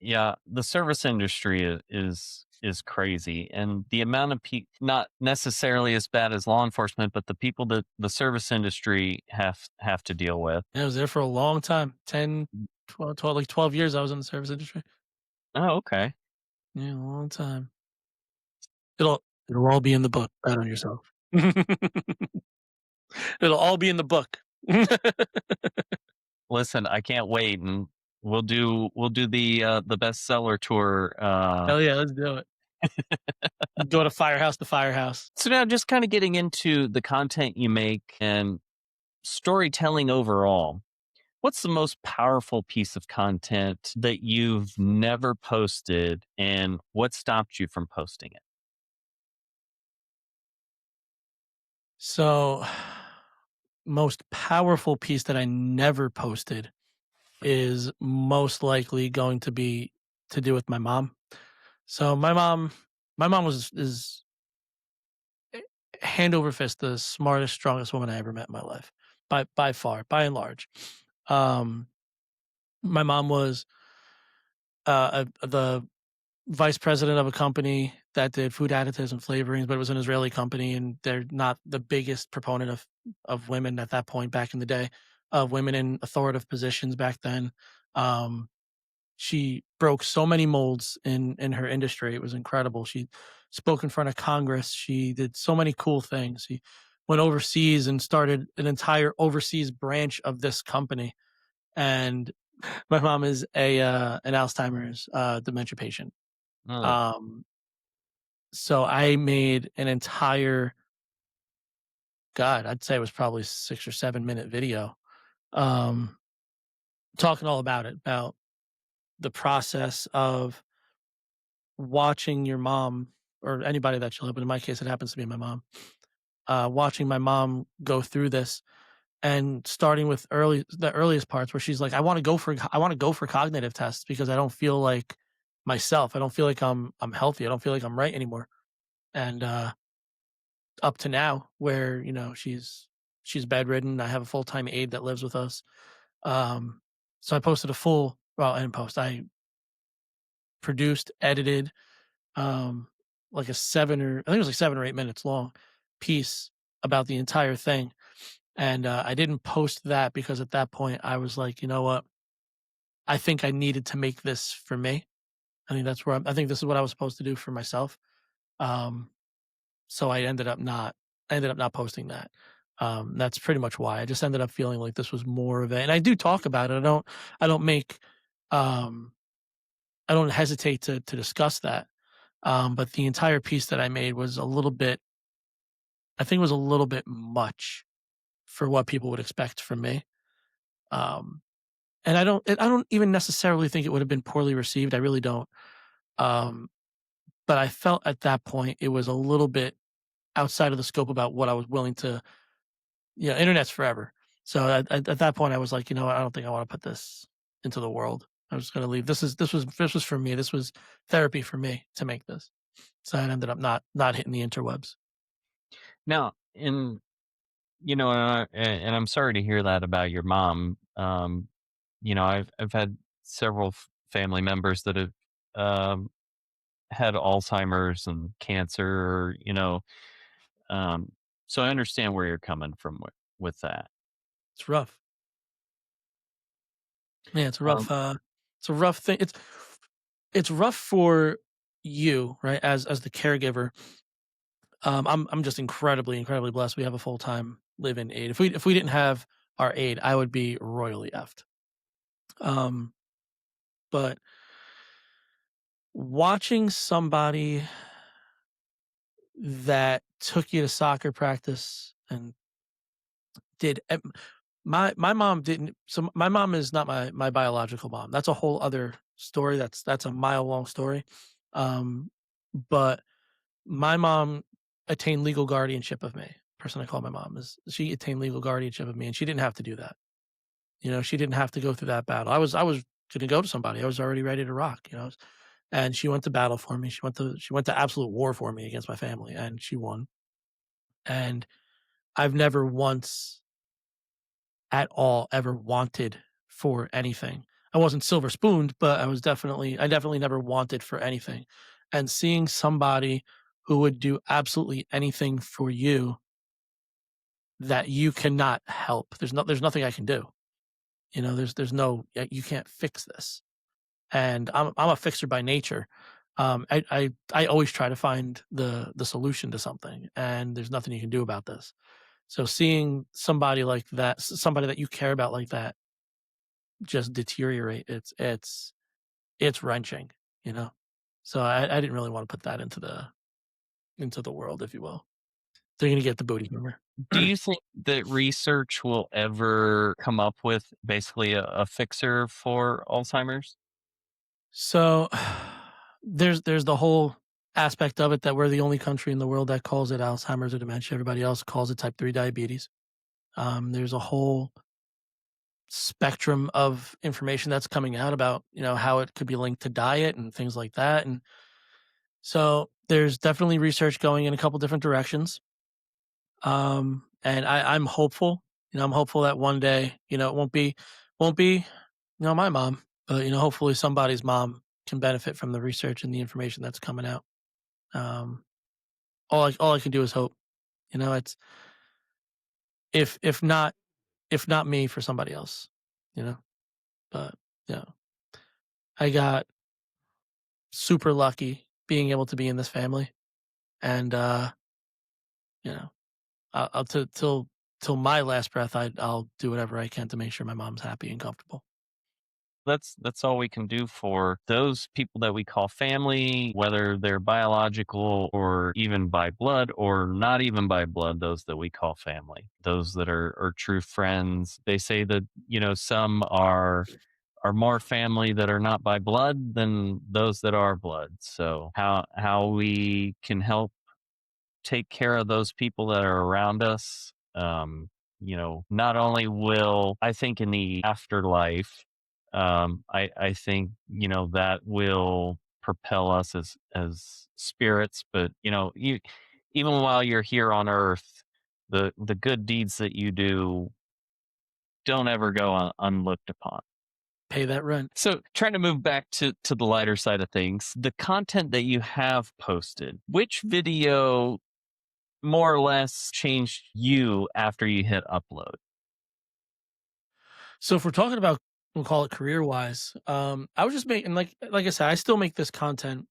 Yeah, the service industry is crazy, and the amount of people, not necessarily as bad as law enforcement, but the people that the service industry have to deal with. And I was there for a long time, 10, 12, like 12 years I was in the service industry. Oh, okay. Yeah, a long time. It'll all be in the book. Bet on yourself. It'll all be in the book. Listen, I can't wait, and we'll do the bestseller tour. Hell yeah, let's do it. Go to firehouse to firehouse. So now, just kind of getting into the content you make and storytelling overall. What's the most powerful piece of content that you've never posted, and what stopped you from posting it? So, most powerful piece that I never posted is most likely going to be to do with my mom. So my mom my mom is hand over fist the smartest, strongest woman I ever met in my life, by far, by and large. Um, my mom was the vice president of a company that did food additives and flavorings, but it was an Israeli company, and they're not the biggest proponent of women at that point back in the day, of women in authoritative positions back then. Um, she broke so many molds in her industry. It was incredible. She spoke in front of Congress. She did so many cool things. She went overseas and started an entire overseas branch of this company. And my mom is a an Alzheimer's dementia patient. Oh, Um, so I made an entire, God, I'd say it was probably 6 or 7 minute video, um, talking all about it, about the process of watching your mom or anybody that you love, but in my case, it happens to be my mom. Watching my mom go through this and starting with the earliest parts where she's like, I want to go for cognitive tests because I don't feel like myself. I don't feel like I'm healthy. I don't feel like I'm right anymore. And up to now, where she's bedridden. I have a full time aide that lives with us. So I posted a full, well, I didn't post. I produced, edited, like a I think it was like 7 or 8 minutes long piece about the entire thing. And I didn't post that because at that point I was like, you know what? I think I needed to make this for me. I think this is what I was supposed to do for myself. Um, so I ended up not posting that. That's pretty much why. I just ended up feeling like this was more of it. And I do talk about it. I don't make, um, I don't hesitate to discuss that. But the entire piece that I made was I think it was a little bit much for what people would expect from me. Um, and I don't even necessarily think it would have been poorly received. I really don't. Um, but I felt at that point it was a little bit outside of the scope about what I was willing to, internet's forever. So at that point I was like, you know what, I don't think I want to put this into the world. I was just going to leave. This was for me. This was therapy for me to make this. So I ended up not hitting the interwebs. now, and I'm sorry to hear that about your mom. I've had several family members that have um, had Alzheimer's and cancer. Um, so I understand where you're coming from with that. It's rough. Yeah, Um, it's a rough thing. It's rough for you, right? As the caregiver. I'm just incredibly blessed. We have a full-time live-in aide. If we didn't have our aide, I would be royally effed. Um, but watching somebody that took you to soccer practice and did my mom didn't. So my mom is not my biological mom. That's a whole other story. That's a mile long story. Um, but my mom attained legal guardianship of me. Person I call my mom is she attained legal guardianship of me, and she didn't have to do that. She didn't have to go through that battle. I was going to go to somebody. I was already ready to rock. And she went to battle for me. She went to absolute war for me against my family, and she won. And I've never once at all ever wanted for anything. I wasn't silver spooned, but I definitely never wanted for anything. And seeing somebody who would do absolutely anything for you that you cannot help. There's nothing I can do. There's no you can't fix this. And I'm a fixer by nature. I always try to find the solution to something, and there's nothing you can do about this. So seeing somebody like that, somebody that you care about like that, just deteriorate, it's wrenching, you know. So I didn't really want to put that into the world, if you will. They're gonna get the booty humor. do you think that research will ever come up with basically a fixer for Alzheimer's? So there's the whole aspect of it that we're the only country in the world that calls it Alzheimer's or dementia. Everybody else calls it type 3 diabetes. There's a whole spectrum of information that's coming out about how it could be linked to diet and things like that. And So there's definitely research going in a couple different directions. And I'm hopeful, I'm hopeful that one day, it won't be, my mom, but, hopefully somebody's mom can benefit from the research and the information that's coming out. Um, all I can do is hope, it's, if not, if not me, for somebody else, you know, but, yeah, I got super lucky being able to be in this family, and, you know, I'll till my last breath, I'll do whatever I can to make sure my mom's happy and comfortable. That's all we can do for those people that we call family, whether they're biological or even by blood or not even by blood, those that we call family, those that are true friends. They say that, some are more family that are not by blood than those that are blood. So how we can help take care of those people that are around us. Not only will I think in the afterlife, I think that will propel us as spirits. But even while you're here on Earth, the good deeds that you do don't ever go unlooked upon. Pay that rent. So trying to move back to the lighter side of things, the content that you have posted, which video more or less changed you after you hit upload? So if we're talking about, we'll call it career wise, I was just making, like I said, I still make this content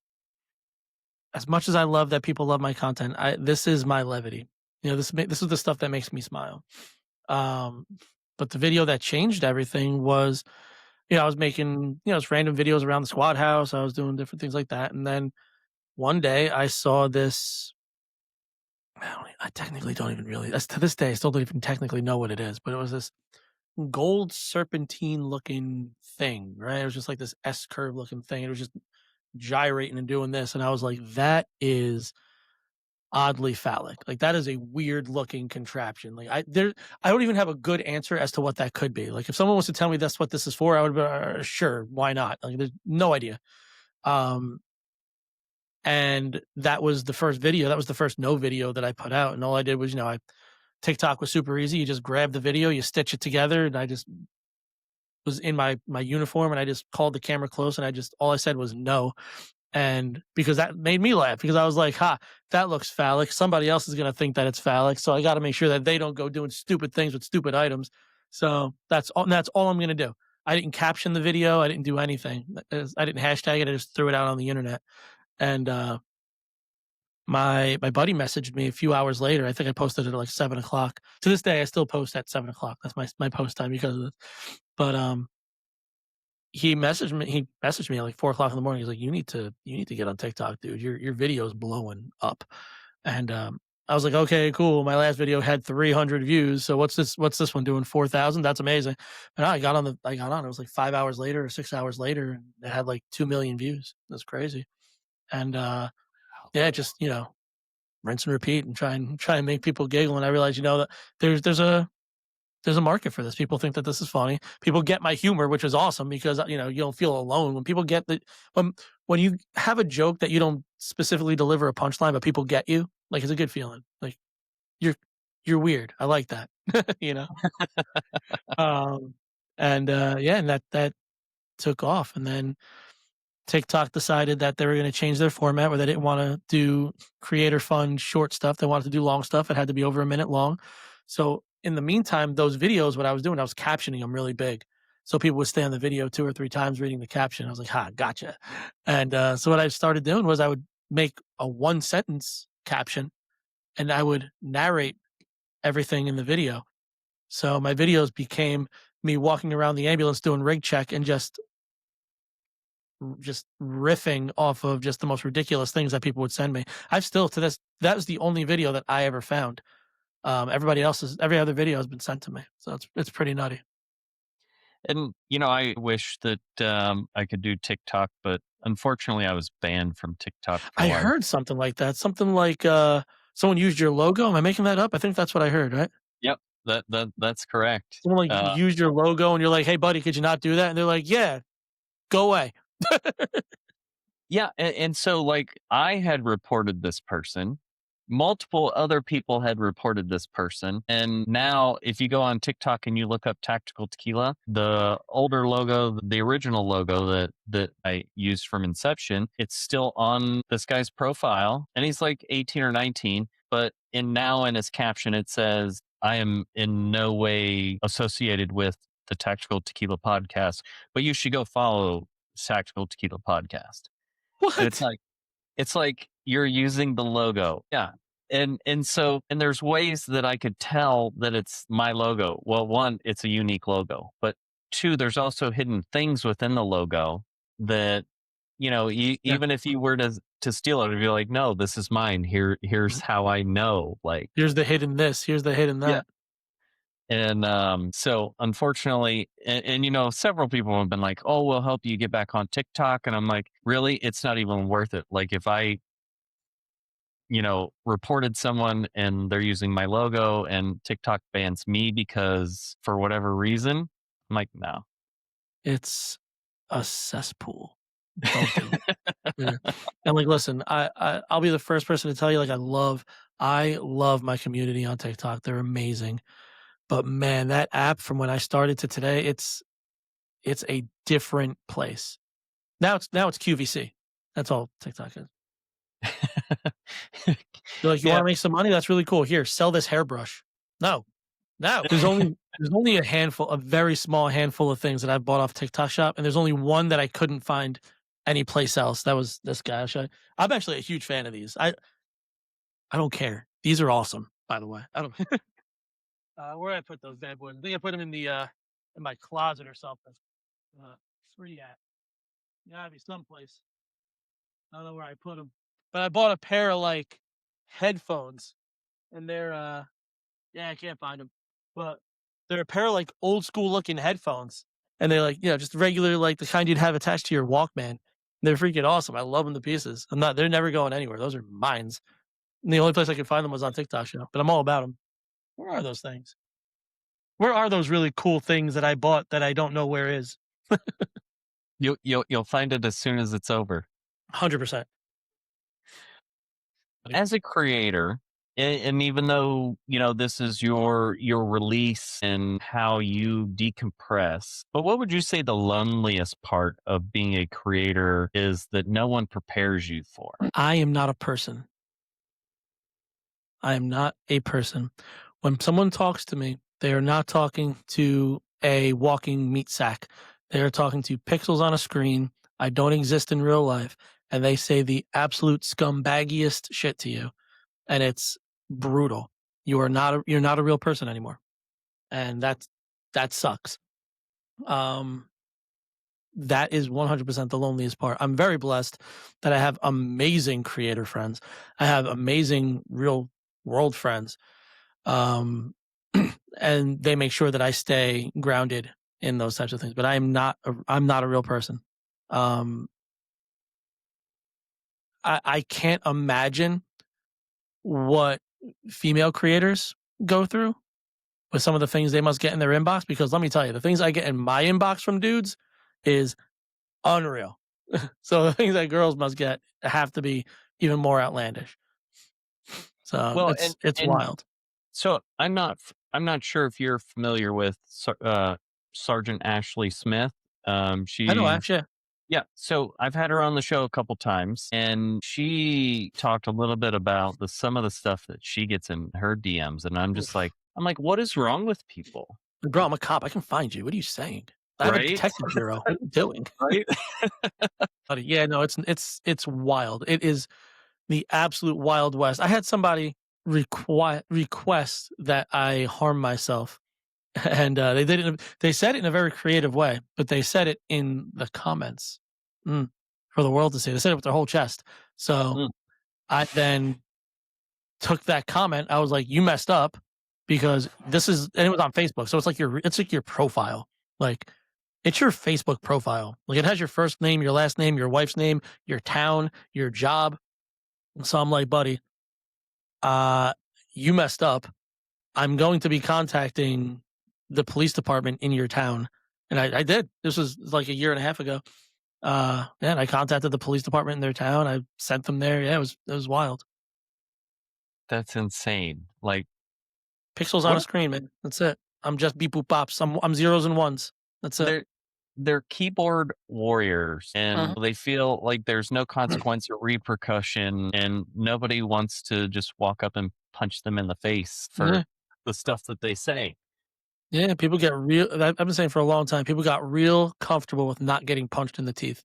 as much as I love that people love my content. This is my levity. This is the stuff that makes me smile. Um, but the video that changed everything was, I was making, just random videos around the squad house. I was doing different things like that. And then one day I saw this. I technically don't even really, to this day, I still don't even technically know what it is, but it was this gold serpentine looking thing, right? It was just like this S curve looking thing. It was just gyrating and doing this. And I was like, that is oddly phallic. Like, that is a weird looking contraption. I don't even have a good answer as to what that could be. Like, if someone was to tell me that's what this is for, I would be sure, why not? Like, there's no idea. And that was the first video. That was the first no video that I put out. And all I did was, TikTok was super easy. You just grab the video, you stitch it together, and I just was in my uniform, and I just called the camera close, and all I said was no. And because that made me laugh, because I was like, that looks phallic. Somebody else is going to think that it's phallic. So I got to make sure that they don't go doing stupid things with stupid items. So that's all I'm going to do. I didn't caption the video. I didn't do anything. I didn't hashtag it. I just threw it out on the internet. And, my buddy messaged me a few hours later. I think I posted it at like 7:00. To this day, I still post at 7:00. That's my post time because of this. But, he messaged me at like 4:00 in the morning. He's like, you need to get on TikTok, dude. Your video is blowing up. And, I was like, okay, cool. My last video had 300 views. So what's this one doing? 4,000? That's amazing. And I got on. It was like 5 hours later or 6 hours later, and it had like 2 million views. That's crazy. And, yeah, just, rinse and repeat and try and make people giggle. And I realized, that there's a market for this. People think that this is funny. People get my humor, which is awesome, because, you don't feel alone when people get when you have a joke that you don't specifically deliver a punchline, but people get you, like, it's a good feeling. Like, you're weird. I like that, you know? Yeah, and that took off. And then TikTok decided that they were going to change their format, where they didn't want to do creator fun short stuff. They wanted to do long stuff. It had to be over a minute long. So in the meantime, those videos, what I was doing, I was captioning them really big. So people would stay on the video 2 or 3 times reading the caption. I was like, gotcha. And so what I started doing was I would make a 1-sentence caption, and I would narrate everything in the video. So my videos became me walking around the ambulance doing rig check and just riffing off of just the most ridiculous things that people would send me. That was the only video that I ever found. Every other video has been sent to me. So it's pretty nutty. And, I wish that I could do TikTok, but unfortunately I was banned from TikTok. I heard something like that. Something like someone used your logo. Am I making that up? I think that's what I heard, right? Yep. That's correct. Someone used your logo, and you're like, hey buddy, could you not do that? And they're like, yeah, go away. Yeah, and so, like, I had reported this person. Multiple other people had reported this person. And now, if you go on TikTok and you look up Tactical Tequila, the older logo, the original logo that I used from Inception, it's still on this guy's profile. And he's like 18 or 19. But in his caption, it says, I am in no way associated with the Tactical Tequila Podcast, but you should go follow Tactical Tequila Podcast. And What? it's like you're using the logo. Yeah. And there's ways that I could tell that it's my logo. Well, one, it's a unique logo, but two, there's also hidden things within the logo that, Yeah. even if you were to steal it, it'd be like, no, this is mine. Here's Mhm. how I know. Like, Here's the hidden this. Here's the hidden yeah. that. And so unfortunately, several people have been like, oh, we'll help you get back on TikTok. And I'm like, really? It's not even worth it. Like, if I reported someone and they're using my logo and TikTok bans me because for whatever reason, I'm like, no. It's a cesspool. Don't do it. Yeah. And like, listen, I'll be the first person to tell you, like, I love my community on TikTok. They're amazing. But man, that app from when I started to today, it's a different place. Now it's QVC. That's all TikTok is. You're like, you Yeah. want to make some money? That's really cool. Here, sell this hairbrush. No, no. There's only a very small handful of things that I've bought off TikTok Shop, and there's only one that I couldn't find anyplace else. That was this guy. I'm actually a huge fan of these. I don't care. These are awesome, by the way. I don't. Where did I put those bad boys? I think I put them in my closet or something. Where you at? Gotta be someplace. I don't know where I put them, but I bought a pair of like headphones, and they're yeah, I can't find them, but they're a pair of like old school looking headphones, and they're like just regular like the kind you'd have attached to your Walkman. They're freaking awesome. I love them to pieces. They're never going anywhere. Those are mines. And the only place I could find them was on TikTok Shop, but I'm all about them. Where are those things? Where are those really cool things that I bought that I don't know where is? You'll find it as soon as it's over. 100%. As a creator, and even though this is your release and how you decompress, but what would you say the loneliest part of being a creator is that no one prepares you for? I am not a person. I am not a person. When someone talks to me, they are not talking to a walking meat sack. They are talking to pixels on a screen. I don't exist in real life. And they say the absolute scumbaggiest shit to you. And it's brutal. You're not a real person anymore. And that sucks. That is 100% the loneliest part. I'm very blessed that I have amazing creator friends. I have amazing real world friends. And they make sure that I stay grounded in those types of things. But I'm not a real person. I can't imagine what female creators go through with some of the things they must get in their inbox, because let me tell you, the things I get in my inbox from dudes is unreal. So the things that girls must get have to be even more outlandish. So Well, it's and wild. so I'm not sure if you're familiar with Sergeant Ashley Smith. I know, She's actually. Yeah, so I've had her on the show a couple times, and she talked a little bit about some of the stuff that she gets in her DMs, and I'm like, what is wrong with people? Bro, I'm a cop. I can find you. What are you saying? I have a Right? detective bureau. What are you doing? Right? Buddy, yeah, no, it's wild. It is the absolute Wild West. I had somebody request that I harm myself, and they did it. They said it in a very creative way, but they said it in the comments for the world to see. They said it with their whole chest. So Mm. I then took that comment. I was like, "You messed up," because this is, and it was on Facebook. So it's like your profile, like. It's your Facebook profile. Like, it has your first name, your last name, your wife's name, your town, your job. So I'm like, buddy, you messed up. I'm going to be contacting the police department in your town. And I did. This was like a year and a half ago. And I contacted the police department in their town. I sent them there. Yeah, it was wild. That's insane. Like, Pixels on what a screen, man. That's it. I'm just beep boop pops. I'm zeros and ones. That's it. they're keyboard warriors, and Mhm. they feel like there's no consequence or repercussion, and nobody wants to just walk up and punch them in the face for Yeah. the stuff that they say. Yeah, people get real. I've been saying for a long time, people got real comfortable with not getting punched in the teeth.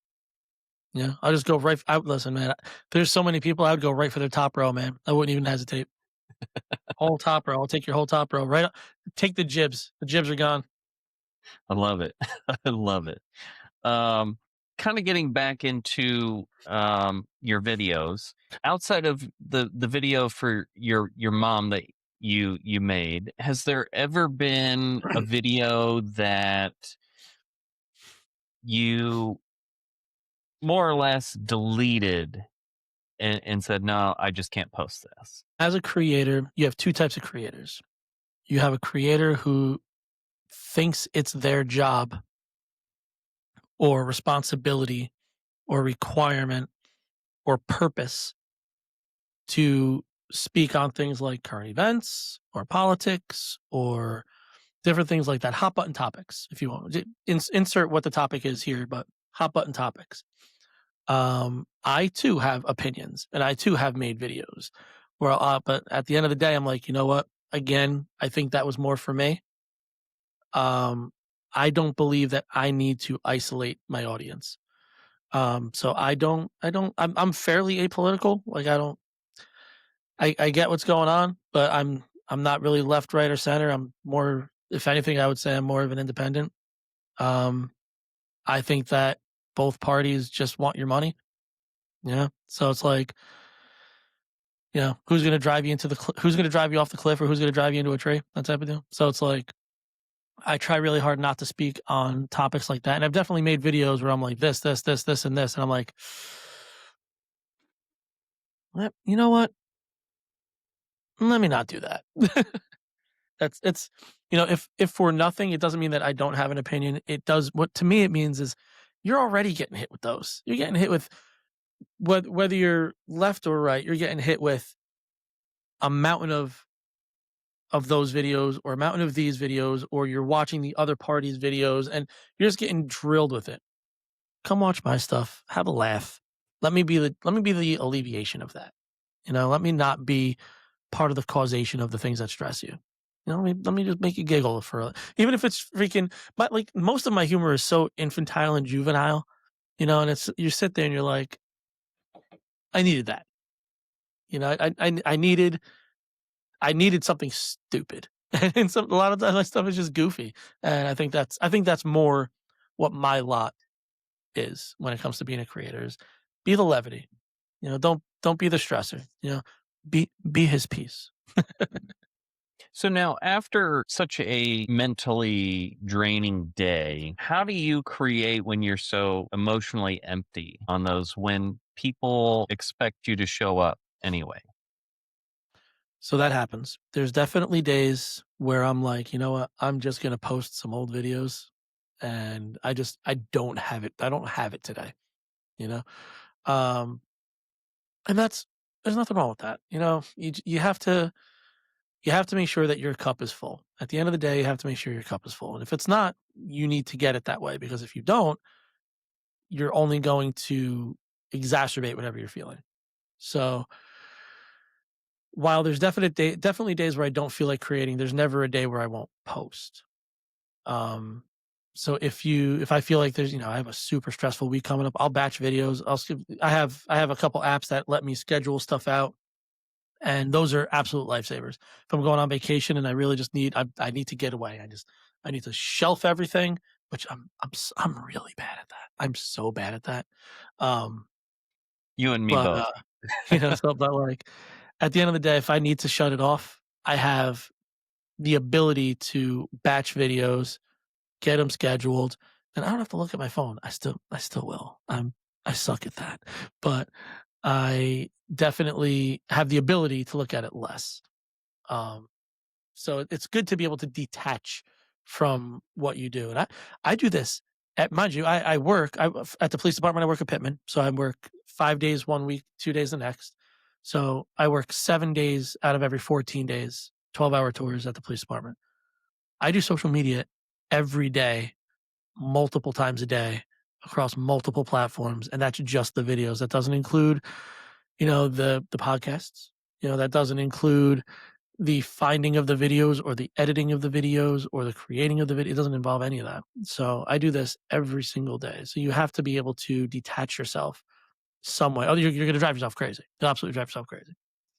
Yeah, I'll just go right. Listen, man. There's so many people. I would go right for their top row, man. I wouldn't even hesitate. Whole top row. I'll take your whole top row. Right. Take the jibs. The jibs are gone. I love it. I love it. Um, Kind of getting back into your videos outside of the video for your mom that you made. Has there ever been a video that you more or less deleted and said, no, I just can't post this? As a creator, you have two types of creators. You have a creator who thinks it's their job or responsibility or requirement or purpose to speak on things like current events or politics or different things like that. Hot button topics, if you want. Insert what the topic is here, but hot button topics. I too have opinions and I too have made videos where, but at the end of the day, I'm like, you know what? Again, I think that was more for me. I don't believe that I need to isolate my audience. So I'm fairly apolitical. Like I get what's going on, but I'm not really left, right, or center. I'm more, if anything, I would say I'm more of an independent. Um, I think that both parties just want your money. Yeah. So it's like, who's going to drive you who's going to drive you off the cliff or who's going to drive you into a tree? That type of deal. So it's like, I try really hard not to speak on topics like that. And I've definitely made videos where I'm like this, this, this, this, and this. And I'm like, you know what? Let me not do that. It's if for nothing, it doesn't mean that I don't have an opinion. It does. What to me it means is you're already getting hit with those. You're getting hit with whether you're left or right. You're getting hit with a mountain of those videos or a mountain of these videos, or you're watching the other party's videos and you're just getting drilled with it. Come watch my stuff. Have a laugh. Let me be the alleviation of that. Let me not be part of the causation of the things that stress you. Let me just make you giggle even if it's freaking. But like most of my humor is so infantile and juvenile, and it's you sit there and you're like, I needed that. I needed something stupid, and a lot of that stuff is just goofy. And I think that's more what my lot is when it comes to being a creator is be the levity. Don't be the stressor. Be his piece. So now, after such a mentally draining day, how do you create when you're so emotionally empty on those when people expect you to show up anyway? So that happens. There's definitely days where I'm like, you know what? I'm just gonna post some old videos, and I don't have it. I don't have it today. You know, um, and there's nothing wrong with that. You have to make sure that your cup is full. At the end of the day, you have to make sure your cup is full. And if it's not, you need to get it that way, because if you don't, you're only going to exacerbate whatever you're feeling. So while there's definitely days where I don't feel like creating, there's never a day where I won't post. Um, so if I feel like I have a super stressful week coming up, I'll batch videos. I have a couple apps that let me schedule stuff out, and those are absolute lifesavers. If I'm going on vacation and I really just I need to get away, I need to shelf everything, which I'm really bad at that. I'm so bad at that. Um, You and me but both. but like at the end of the day, if I need to shut it off, I have the ability to batch videos, get them scheduled, and I don't have to look at my phone. I still will. I suck at that, but I definitely have the ability to look at it less. Um, so it's good to be able to detach from what you do. And I do this Mind you, I work at the police department. I work at Pittman, so I work 5 days one week, 2 days the next. So I work 7 days out of every 14 days, 12-hour tours at the police department. I do social media every day, multiple times a day, across multiple platforms, and that's just the videos. That doesn't include, the podcasts. That doesn't include the finding of the videos or the editing of the videos or the creating of the video. It doesn't involve any of that. So I do this every single day. So you have to be able to detach yourself some way. Oh, you're going to drive yourself crazy. You'll absolutely drive yourself crazy.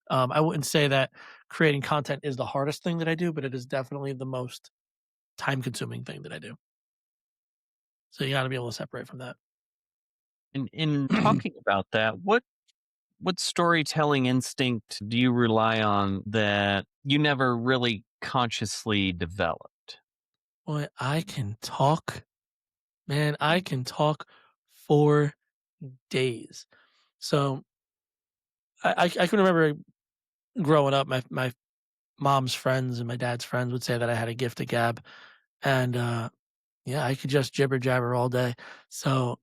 I wouldn't say that creating content is the hardest thing that I do, but it is definitely the most time consuming thing that I do. So you got to be able to separate from that. In talking about that, what storytelling instinct do you rely on that you never really consciously developed? Boy, I can talk, man. I can talk for days. So I can remember growing up, my mom's friends and my dad's friends would say that I had a gift of gab, and yeah, I could just jibber jabber all day. So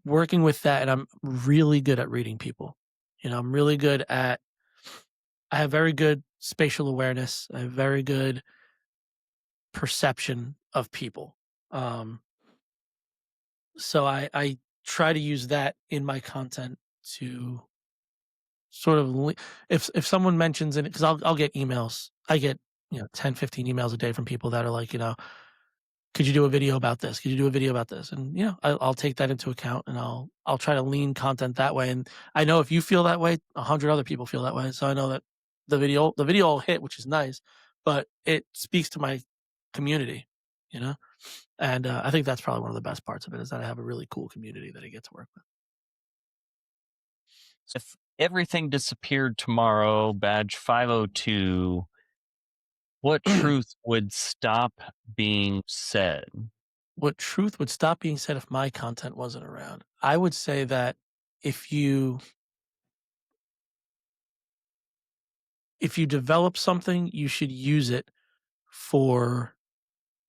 working with that, and I'm really good at reading people. I'm really good at. I have very good spatial awareness. I have very good perception of people. So I try to use that in my content to sort of if someone mentions it, because I'll get emails. I get 10, 15 emails a day from people that are like, could you do a video about this? Could you do a video about this? And I'll take that into account, and I'll try to lean content that way. And I know if you feel that way, 100 other people feel that way. So I know that the video will hit, which is nice, but it speaks to my community, and I think that's probably one of the best parts of it, is that I have a really cool community that I get to work with. If everything disappeared tomorrow, badge 502, what truth would stop being said? What truth would stop being said if my content wasn't around? I would say that if you develop something, you should use it for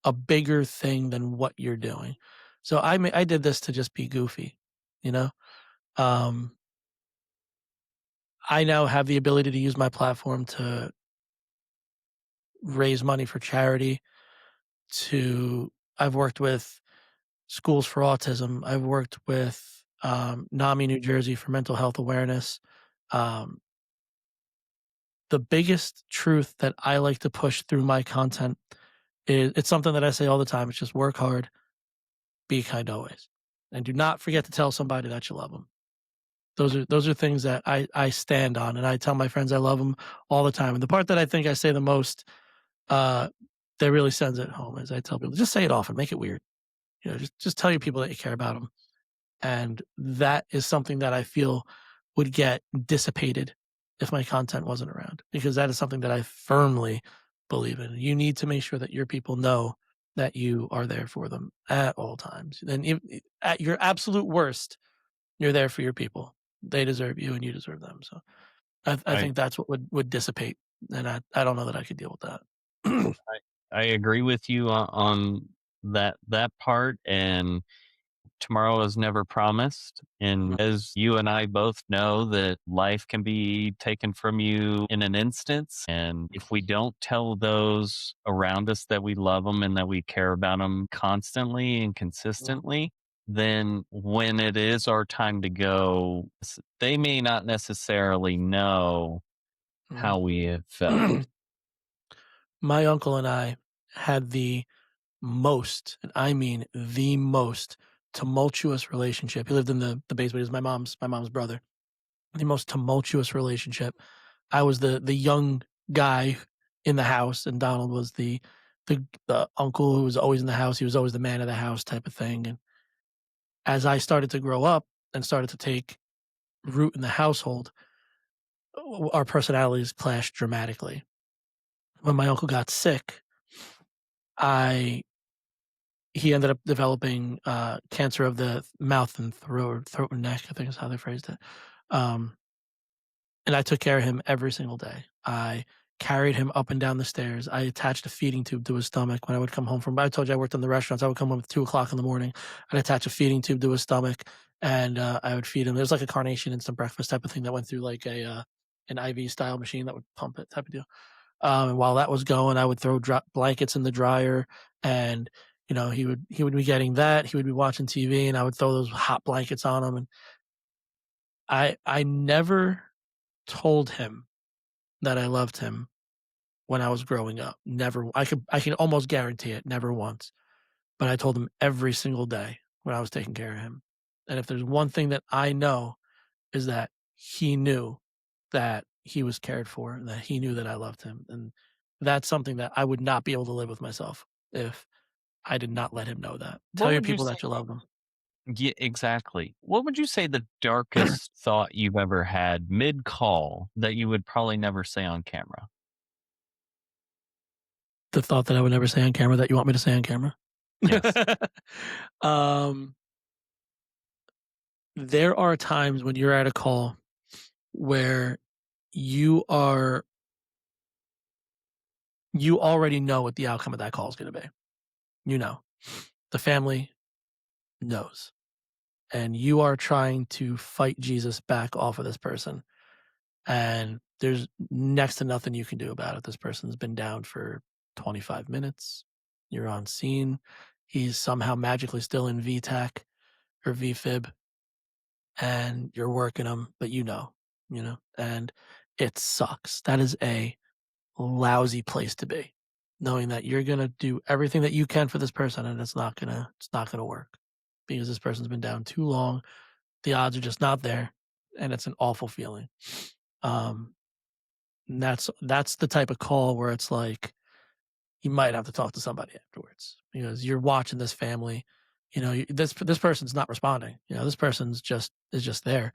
a bigger thing than what you're doing. So I did this to just be goofy, you know. I now have the ability to use my platform to raise money for charity. I've worked with Schools for Autism. I've worked with NAMI New Jersey for mental health awareness. The biggest truth that I like to push through my content is, it's something that I say all the time. It's just work hard, be kind always, and do not forget to tell somebody that you love them. Those are things that I stand on, and I tell my friends I love them all the time. And the part that I think I say the most, that really sends it home, is I tell people, just say it often, make it weird. Just tell your people that you care about them. And that is something that I feel would get dissipated if my content wasn't around, because that is something that I firmly believe in. You need to make sure that your people know that you are there for them at all times. And at your absolute worst, you're there for your people. They deserve you, and you deserve them. So I think that's what would dissipate. And I don't know that I could deal with that. I agree with you on that part, and tomorrow is never promised. And as you and I both know, that life can be taken from you in an instance. And if we don't tell those around us that we love them and that we care about them constantly and consistently, then when it is our time to go, they may not necessarily know how we have felt. My uncle and I had the most, and I mean the most, tumultuous relationship. He lived in the basement. He was my mom's brother. The most tumultuous relationship. I was the young guy in the house, and Donald was the uncle who was always in the house. He was always the man of the house type of thing. And as I started to grow up and started to take root in the household, our personalities clashed dramatically. When my uncle got sick, he ended up developing cancer of the mouth and throat and neck, I think is how they phrased it. And I took care of him every single day. I carried him up and down the stairs. I attached a feeding tube to his stomach when I would come home from. I told you I worked in the restaurants. I would come home at 2 o'clock in the morning. I'd attach a feeding tube to his stomach, and I would feed him. It was like a carnation instant breakfast type of thing that went through like an IV style machine that would pump it type of deal. And while that was going, I would throw blankets in the dryer, and he would be getting that. He would be watching TV, and I would throw those hot blankets on him. And I never told him that I loved him when I was growing up. Never. I can almost guarantee it. Never once. But I told him every single day when I was taking care of him. And if there's one thing that I know is that he knew that he was cared for, and that he knew that I loved him. And that's something that I would not be able to live with myself if I did not let him know that. Tell What your would you people say? that you love them. Yeah, exactly. What would you say the darkest thought you've ever had mid call that you would probably never say on camera? The thought that I would never say on camera that you want me to say on camera. Yes. um, there are times when you're at a call where you already know what the outcome of that call is going to be. The family knows, and you are trying to fight Jesus back off of this person, and there's next to nothing you can do about it. This person's been down for 25 minutes. You're on scene. He's somehow magically still in VTAC or VFib, and you're working him, but and it sucks. That is a lousy place to be, knowing that you're gonna do everything that you can for this person, and it's not gonna work because this person's been down too long. The odds are just not there, and it's an awful feeling. Um, and that's the type of call where it's like you might have to talk to somebody afterwards because you're watching this family. This person's not responding. This person's just there.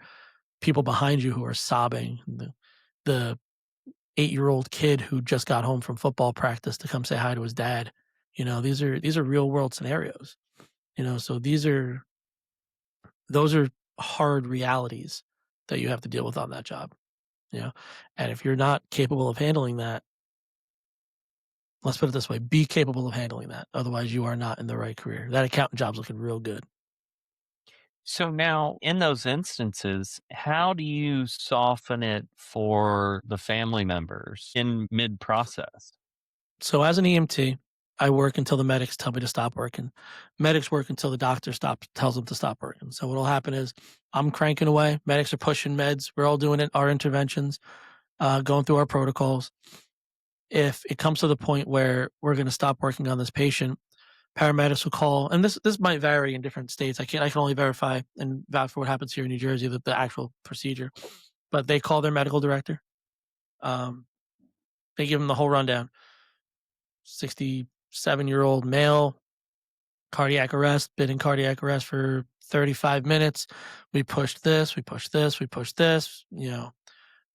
People behind you who are sobbing. The 8-year-old kid who just got home from football practice to come say hi to his dad. These are real world scenarios. So those are hard realities that you have to deal with on that job. And if you're not capable of handling that, let's put it this way, be capable of handling that. Otherwise you are not in the right career. That accountant job's looking real good. So now, in those instances, how do you soften it for the family members in mid process? So as an EMT, I work until the medics tell me to stop working. Medics work until the doctor tells them to stop working. So what'll happen is I'm cranking away. Medics are pushing meds. We're all doing our interventions, going through our protocols. If it comes to the point where we're going to stop working on this patient, paramedics will call, and this might vary in different states. I can only verify and vouch for what happens here in New Jersey, that the actual procedure. But they call their medical director. They give them the whole rundown. 67-year-old male, cardiac arrest, been in cardiac arrest for 35 minutes. We pushed this, we pushed this, we pushed this,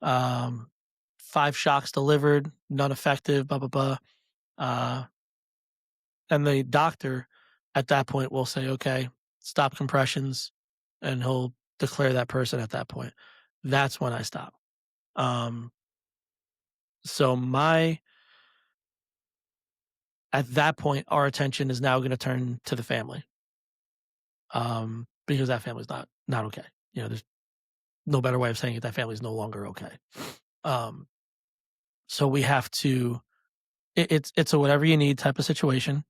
5 shocks delivered, none effective, blah, blah, blah. And the doctor at that point will say, okay, stop compressions, and he'll declare that person at that point. That's when I stop. So at that point, our attention is now going to turn to the family. Because that family's not okay. There's no better way of saying it. That family's no longer okay. So we have to, it's a whatever you need type of situation,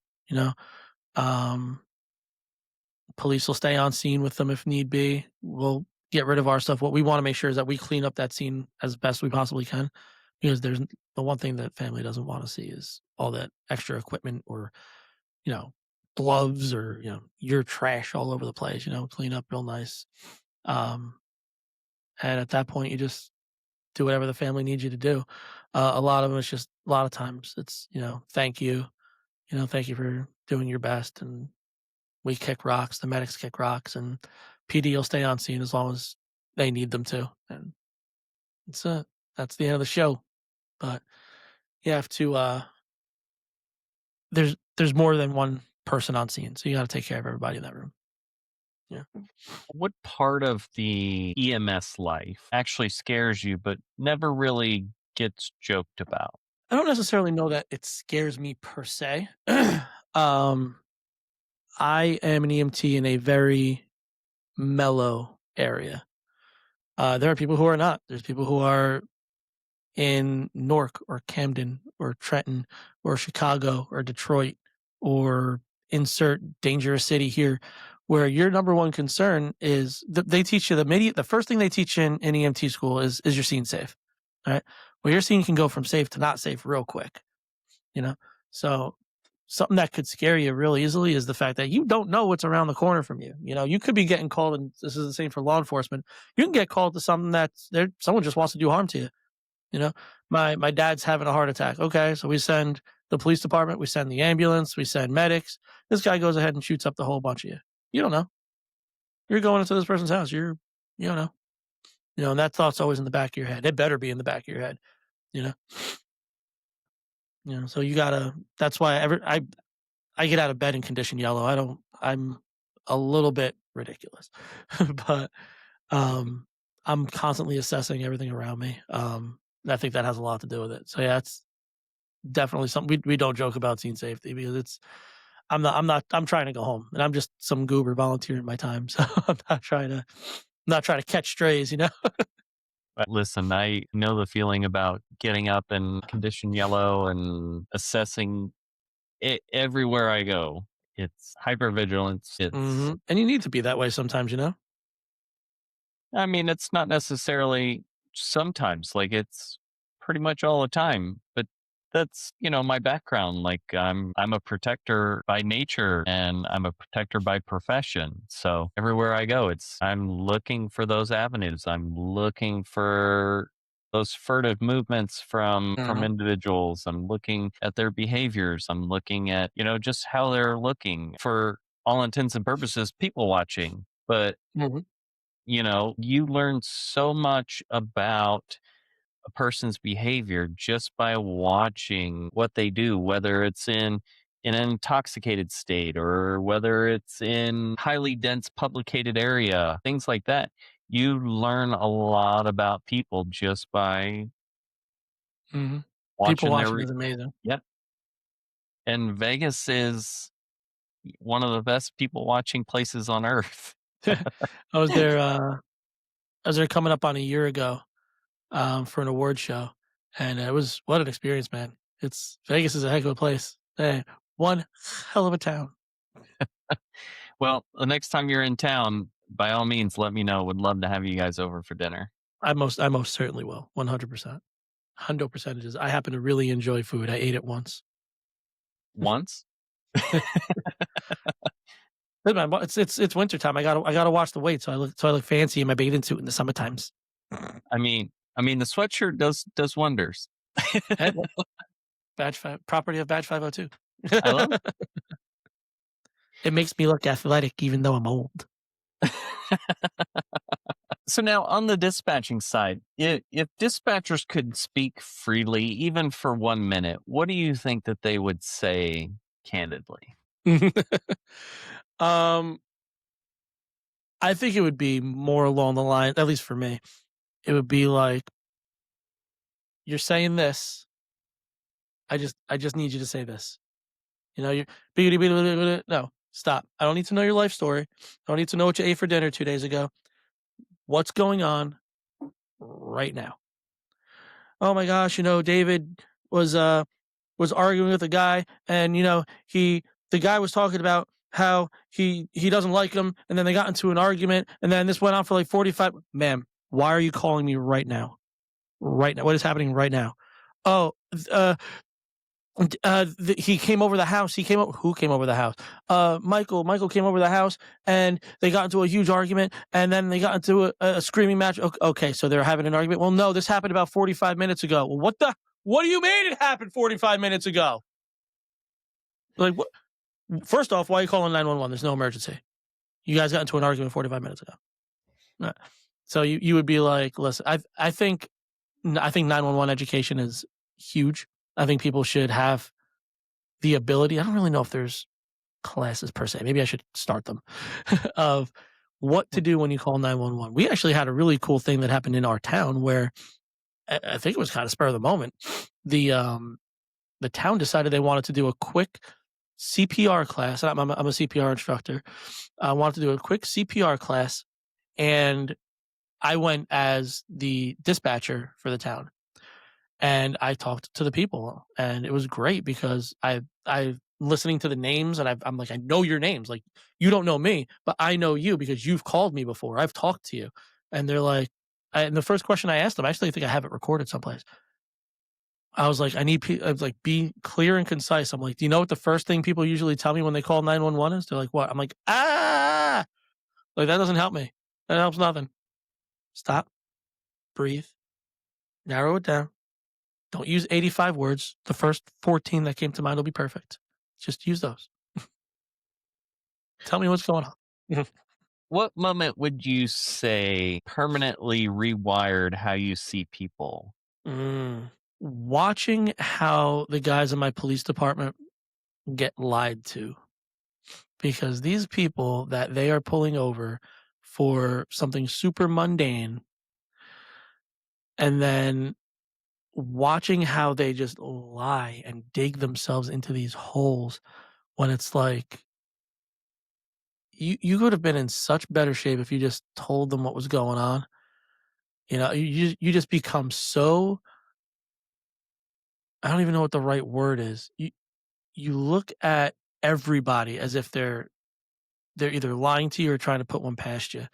police will stay on scene with them if need be. We'll get rid of our stuff. What we want to make sure is that we clean up that scene as best we possibly can, because there's the one thing that family doesn't want to see is all that extra equipment or, gloves or, your trash all over the place, clean up real nice. And at that point, you just do whatever the family needs you to do. A lot of times it's, thank you, thank you for doing your best. And we kick rocks, the medics kick rocks, and PD will stay on scene as long as they need them to. And that's the end of the show. But you have to, there's more than one person on scene. So you got to take care of everybody in that room. Yeah. What part of the EMS life actually scares you, but never really gets joked about? I don't necessarily know that it scares me per se. I am an EMT in a very mellow area. There are people who are not. There's people who are in Newark or Camden or Trenton or Chicago or Detroit or insert dangerous city here, where your number one concern is they teach you the first thing they teach in EMT school is your scene safe. All right. Well, your scene can go from safe to not safe real quick, you know? So something that could scare you real easily is the fact that you don't know what's around the corner from you. You know, you could be getting called, and this is the same for law enforcement. You can get called to something that's there. Someone just wants to do harm to you. You know, my dad's having a heart attack. Okay. So we send the police department, we send the ambulance, we send medics. This guy goes ahead and shoots up the whole bunch of you. You don't know. You're going into this person's house. You don't know. You know, and that thought's always in the back of your head. It better be in the back of your head, you know? So you gotta, that's why I get out of bed in condition yellow. I'm a little bit ridiculous, but, I'm constantly assessing everything around me. I think that has a lot to do with it. So yeah, it's definitely something we don't joke about scene safety because I'm trying to go home and I'm just some goober volunteering my time. So I'm not trying to catch strays, you know? Listen, I know the feeling about getting up in condition yellow and assessing it everywhere I go. It's hypervigilance. It's, And you need to be that way sometimes, you know? I mean, it's not necessarily sometimes, like it's pretty much all the time, but that's, my background. Like I'm a protector by nature and I'm a protector by profession. So everywhere I go, I'm looking for those avenues. I'm looking for those furtive movements from individuals. I'm looking at their behaviors. I'm looking at, just how they're looking, for all intents and purposes, people watching. But you learn so much about a person's behavior just by watching what they do, whether it's in an intoxicated state or whether it's in highly dense publicated area, things like that. You learn a lot about people just by People watching watching is amazing. Yep. And Vegas is one of the best people watching places on earth. I was there coming up on a year ago for an award show, and what an experience, man. Vegas is a heck of a place. Hey, one hell of a town. Well, the next time you're in town, by all means, let me know. Would love to have you guys over for dinner. I most certainly will. 100%. 100%. I happen to really enjoy food. I ate it once. Once? It's wintertime. I gotta watch the weight, so I look fancy in my bathing suit in the summer times. I mean, the sweatshirt does wonders. Badge 5, property of Badge 502. I love it. It makes me look athletic, even though I'm old. So now on the dispatching side, if dispatchers could speak freely, even for 1 minute, what do you think that they would say candidly? I think it would be more along the line, at least for me, it would be like, you're saying this. I just need you to say this. You're no, stop. I don't need to know your life story. I don't need to know what you ate for dinner 2 days ago. What's going on right now? Oh my gosh, David was arguing with a guy, and the guy was talking about how he doesn't like him, and then they got into an argument, and then this went on for like 45. Ma'am, why are you calling me right now? Right now, what is happening right now? Oh, he came over the house. Who came over the house? Michael came over the house, and they got into a huge argument, and then they got into a screaming match. Okay, so they're having an argument. Well, no, this happened about 45 minutes ago. Well, what do you mean it happened 45 minutes ago? Like, what? First off, why are you calling 911? There's no emergency. You guys got into an argument 45 minutes ago. Right. So you would be like, listen, I think 911 education is huge. I think people should have the ability. I don't really know if there's classes per se. Maybe I should start them of what to do when you call 911. We actually had a really cool thing that happened in our town where I think it was kind of spur of the moment. The the town decided they wanted to do a quick CPR class. I'm a CPR instructor. I wanted to do a quick CPR class, and I went as the dispatcher for the town. And I talked to the people, and it was great because I listening to the names, and I'm like, I know your names. Like, you don't know me, but I know you because you've called me before. I've talked to you. And they're like, and the first question I asked them, actually, I think I have it recorded someplace. I was like, I was like, be clear and concise. I'm like, do you know what the first thing people usually tell me when they call 911 is? They're like, what? I'm like, like, that doesn't help me. That helps nothing. Stop, breathe, narrow it down. Don't use 85 words. The first 14 that came to mind will be perfect. Just use those. Tell me what's going on. What moment would you say permanently rewired how you see people? Watching how the guys in my police department get lied to. Because these people that they are pulling over for something super mundane, and then watching how they just lie and dig themselves into these holes when it's like, you could have been in such better shape if you just told them what was going on. You know, you just become so, I don't even know what the right word is. You look at everybody as if they're either lying to you or trying to put one past you.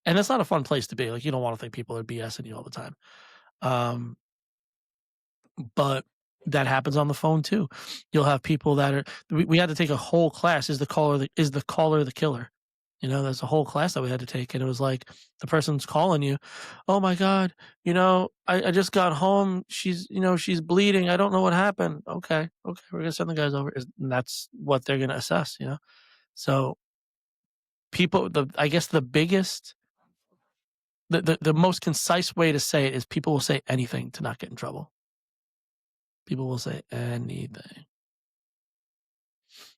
And that's not a fun place to be. Like, you don't want to think people are BSing you all the time. But that happens on the phone too. You'll have people that are, we had to take a whole class. Is the caller the killer? You know, there's a whole class that we had to take. And it was like, the person's calling you. Oh my God. You know, I just got home. She's bleeding. I don't know what happened. Okay. We're going to send the guys over. And that's what they're going to assess, you know? So people, I guess the biggest, the most concise way to say it is people will say anything to not get in trouble. People will say anything.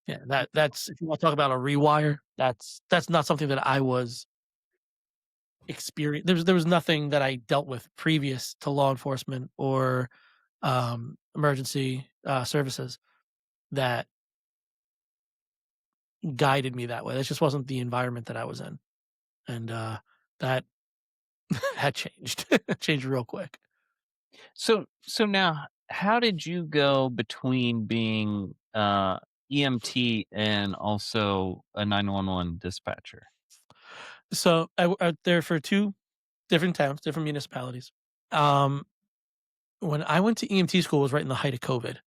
Yeah, that's if you want to talk about a rewire, that's not something that I was experienced. There was nothing that I dealt with previous to law enforcement or emergency services that guided me that way. That just wasn't the environment that I was in, and that had changed. Changed real quick. So now, how did you go between being EMT and also a 911 dispatcher? So I worked there for 2 different towns, different municipalities. When I went to EMT school, it was right in the height of COVID.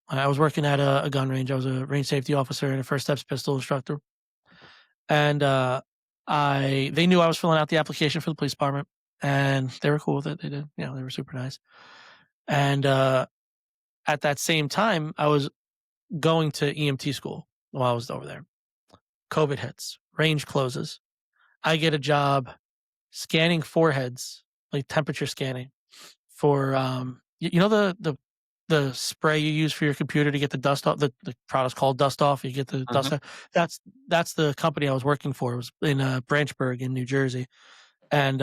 I was working at a gun range. I was a range safety officer and a first steps pistol instructor. And they knew I was filling out the application for the police department, and they were cool with it. They did, they were super nice. And at that same time, I was going to EMT school while I was over there. COVID hits, range closes. I get a job scanning foreheads, like temperature scanning for the spray you use for your computer to get the dust off. The product's called Dust Off. You get the dust off. That's the company I was working for. It was in Branchburg in New Jersey, and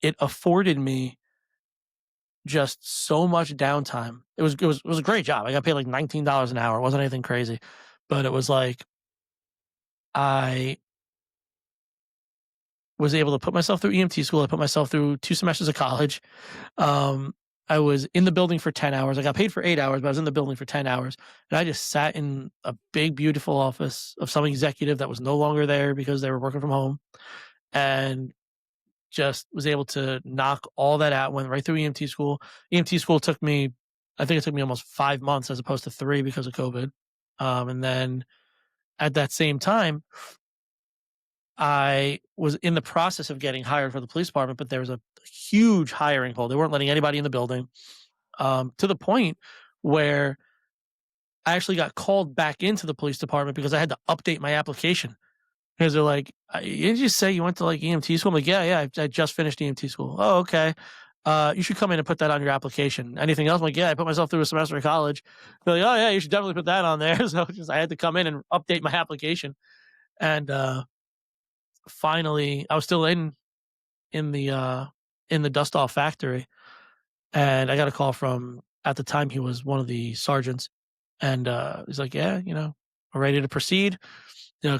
it afforded me just so much downtime. It was a great job. I got paid like $19 an hour. It wasn't anything crazy, but it was like I was able to put myself through EMT school. I put myself through 2 semesters of college. I was in the building for 10 hours. I got paid for 8 hours, but I was in the building for 10 hours. And I just sat in a big, beautiful office of some executive that was no longer there because they were working from home, and just was able to knock all that out. Went right through EMT school. EMT school took me almost 5 months as opposed to 3 because of COVID. And then at that same time, I was in the process of getting hired for the police department, but there was a huge hiring hold. They weren't letting anybody in the building, to the point where I actually got called back into the police department because I had to update my application. Because they're like, didn't you say you went to like EMT school? I'm like, yeah, I just finished EMT school. Oh, okay. You should come in and put that on your application. Anything else? I'm like, yeah, I put myself through a semester of college. They're like, oh yeah, you should definitely put that on there. So I had to come in and update my application. And finally, I was still in the dust off factory, and I got a call from At the time, he was one of the sergeants, and he's like, "Yeah, we're ready to proceed.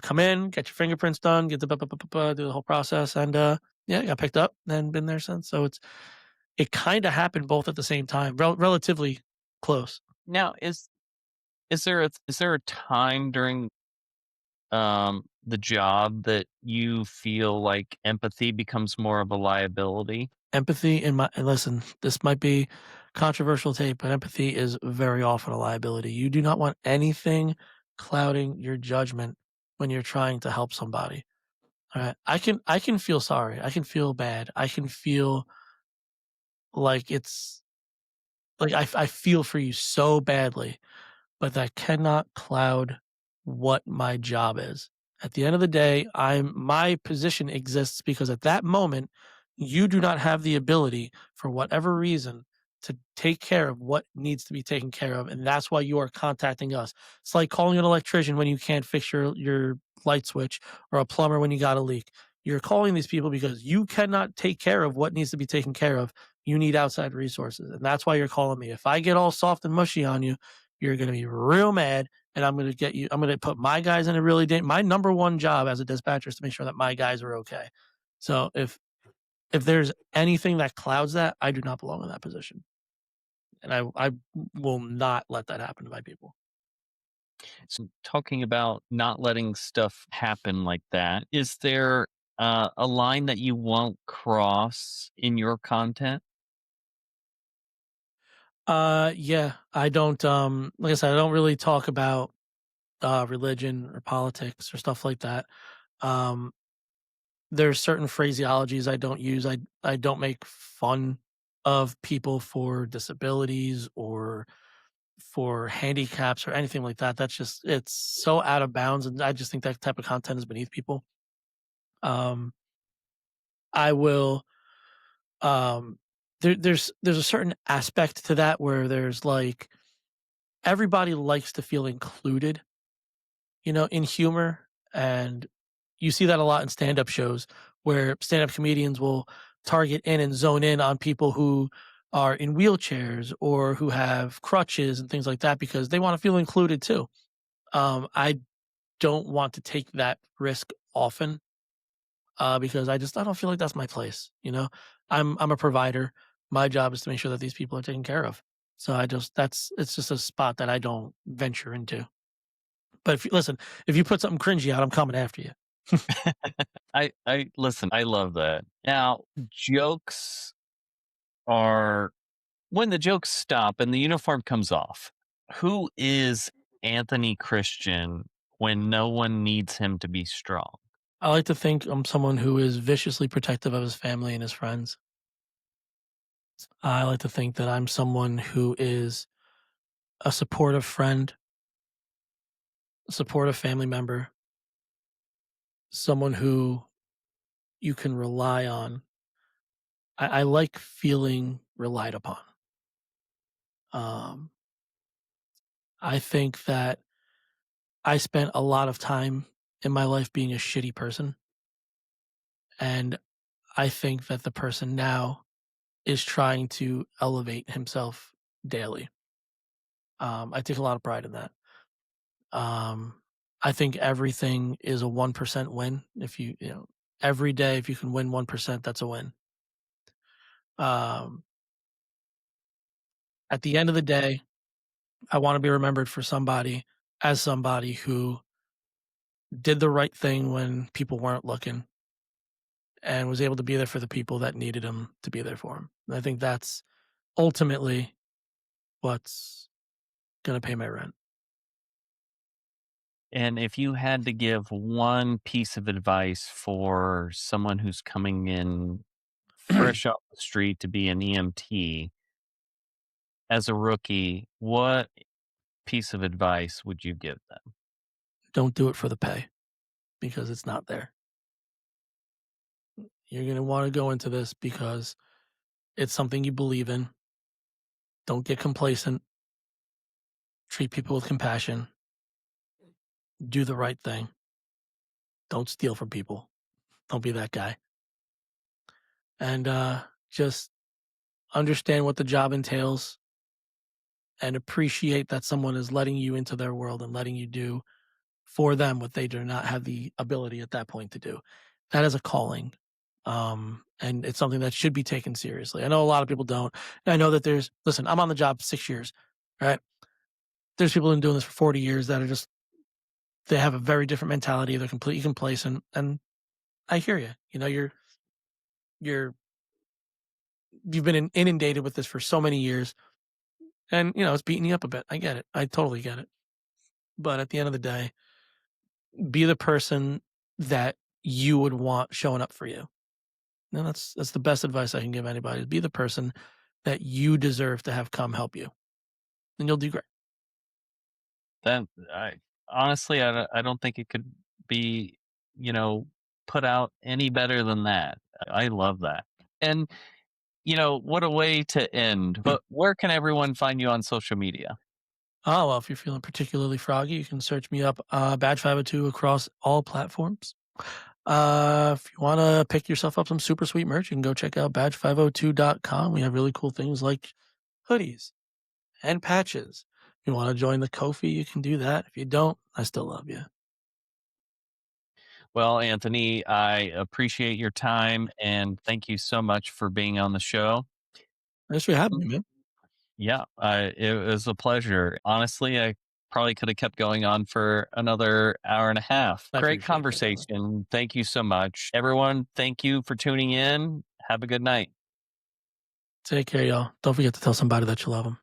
Come in, get your fingerprints done, get the do the whole process." And yeah, got picked up and been there since. So it kind of happened both at the same time, relatively close. Now, is there a time during the job that you feel like empathy becomes more of a liability? Empathy and listen, this might be controversial take, but empathy is very often a liability. You do not want anything clouding your judgment when you're trying to help somebody. All right. I can feel sorry. I can feel bad. I can feel like it's like I feel for you so badly, but that cannot cloud what my job is. At the end of the day, my position exists because at that moment, you do not have the ability for whatever reason to take care of what needs to be taken care of. And that's why you are contacting us. It's like calling an electrician when you can't fix your light switch, or a plumber when you got a leak. You're calling these people because you cannot take care of what needs to be taken care of. You need outside resources. And that's why you're calling me. If I get all soft and mushy on you, you're going to be real mad, and I'm going to put my guys in a really my number one job as a dispatcher is to make sure that my guys are okay. So if there's anything that clouds that, I do not belong in that position. And I will not let that happen to my people. So, talking about not letting stuff happen like that, is there a line that you won't cross in your content? Yeah, I don't like I said, I don't really talk about religion or politics or stuff like that. Um there's certain phraseologies I don't use. I don't make fun of people for disabilities or for handicaps or anything like that. It's so out of bounds, and I just think that type of content is beneath people. Um, I will. There's a certain aspect to that where there's like everybody likes to feel included, in humor, and you see that a lot in stand-up shows where stand-up comedians will target in and zone in on people who are in wheelchairs or who have crutches and things like that because they want to feel included too. I don't want to take that risk often because I don't feel like that's my place. I'm a provider. My job is to make sure that these people are taken care of. So it's just a spot that I don't venture into. But if you put something cringy out, I'm coming after you. I listen, I love that. Now, jokes are when the jokes stop and the uniform comes off. Who is Anthony Christian when no one needs him to be strong? I like to think I'm someone who is viciously protective of his family and his friends. I like to think that I'm someone who is a supportive friend, a supportive family member, someone who you can rely on. I like feeling relied upon. Um, I think that I spent a lot of time in my life being a shitty person. And I think that the person now is trying to elevate himself daily. I take a lot of pride in that. I think everything is a 1% win. If every day, if you can win 1%, that's a win. Um, at the end of the day, I want to be remembered as somebody who did the right thing when people weren't looking and was able to be there for the people that needed him to be there for him. And I think that's ultimately what's going to pay my rent. And if you had to give one piece of advice for someone who's coming in fresh off the street to be an EMT as a rookie, what piece of advice would you give them? Don't do it for the pay because it's not there. You're going to want to go into this because it's something you believe in. Don't get complacent. Treat people with compassion. Do the right thing. Don't steal from people. Don't be that guy. And just understand what the job entails. and appreciate that someone is letting you into their world and letting you do for them what they do not have the ability at that point to do. That is a calling. And it's something that should be taken seriously. I know a lot of people don't. And I know that listen, I'm on the job 6 years, right? There's people who've been doing this for 40 years that are they have a very different mentality. They're completely complacent. And I hear you. You know, you've been inundated with this for so many years, and it's beating you up a bit. I get it. I totally get it. But at the end of the day, be the person that you would want showing up for you. No, that's the best advice I can give anybody. Be the person that you deserve to have come help you, and you'll do great. Honestly, I don't think it could be, put out any better than that. I love that. And, what a way to end. But where can everyone find you on social media? Oh, well, if you're feeling particularly froggy, you can search me up, Badge 502 across all platforms. If you want to pick yourself up some super sweet merch, you can go check out badge502.com. We have really cool things like hoodies and patches. If you want to join the Ko-fi, you can do that. If you don't, I still love you. Well, Anthony, I appreciate your time and thank you so much for being on the show. Thanks for having me, man. Yeah, it was a pleasure. Honestly, I probably could have kept going on for another hour and a half. Great conversation. Thank you so much. Everyone, thank you for tuning in. Have a good night. Take care, y'all. Don't forget to tell somebody that you love them.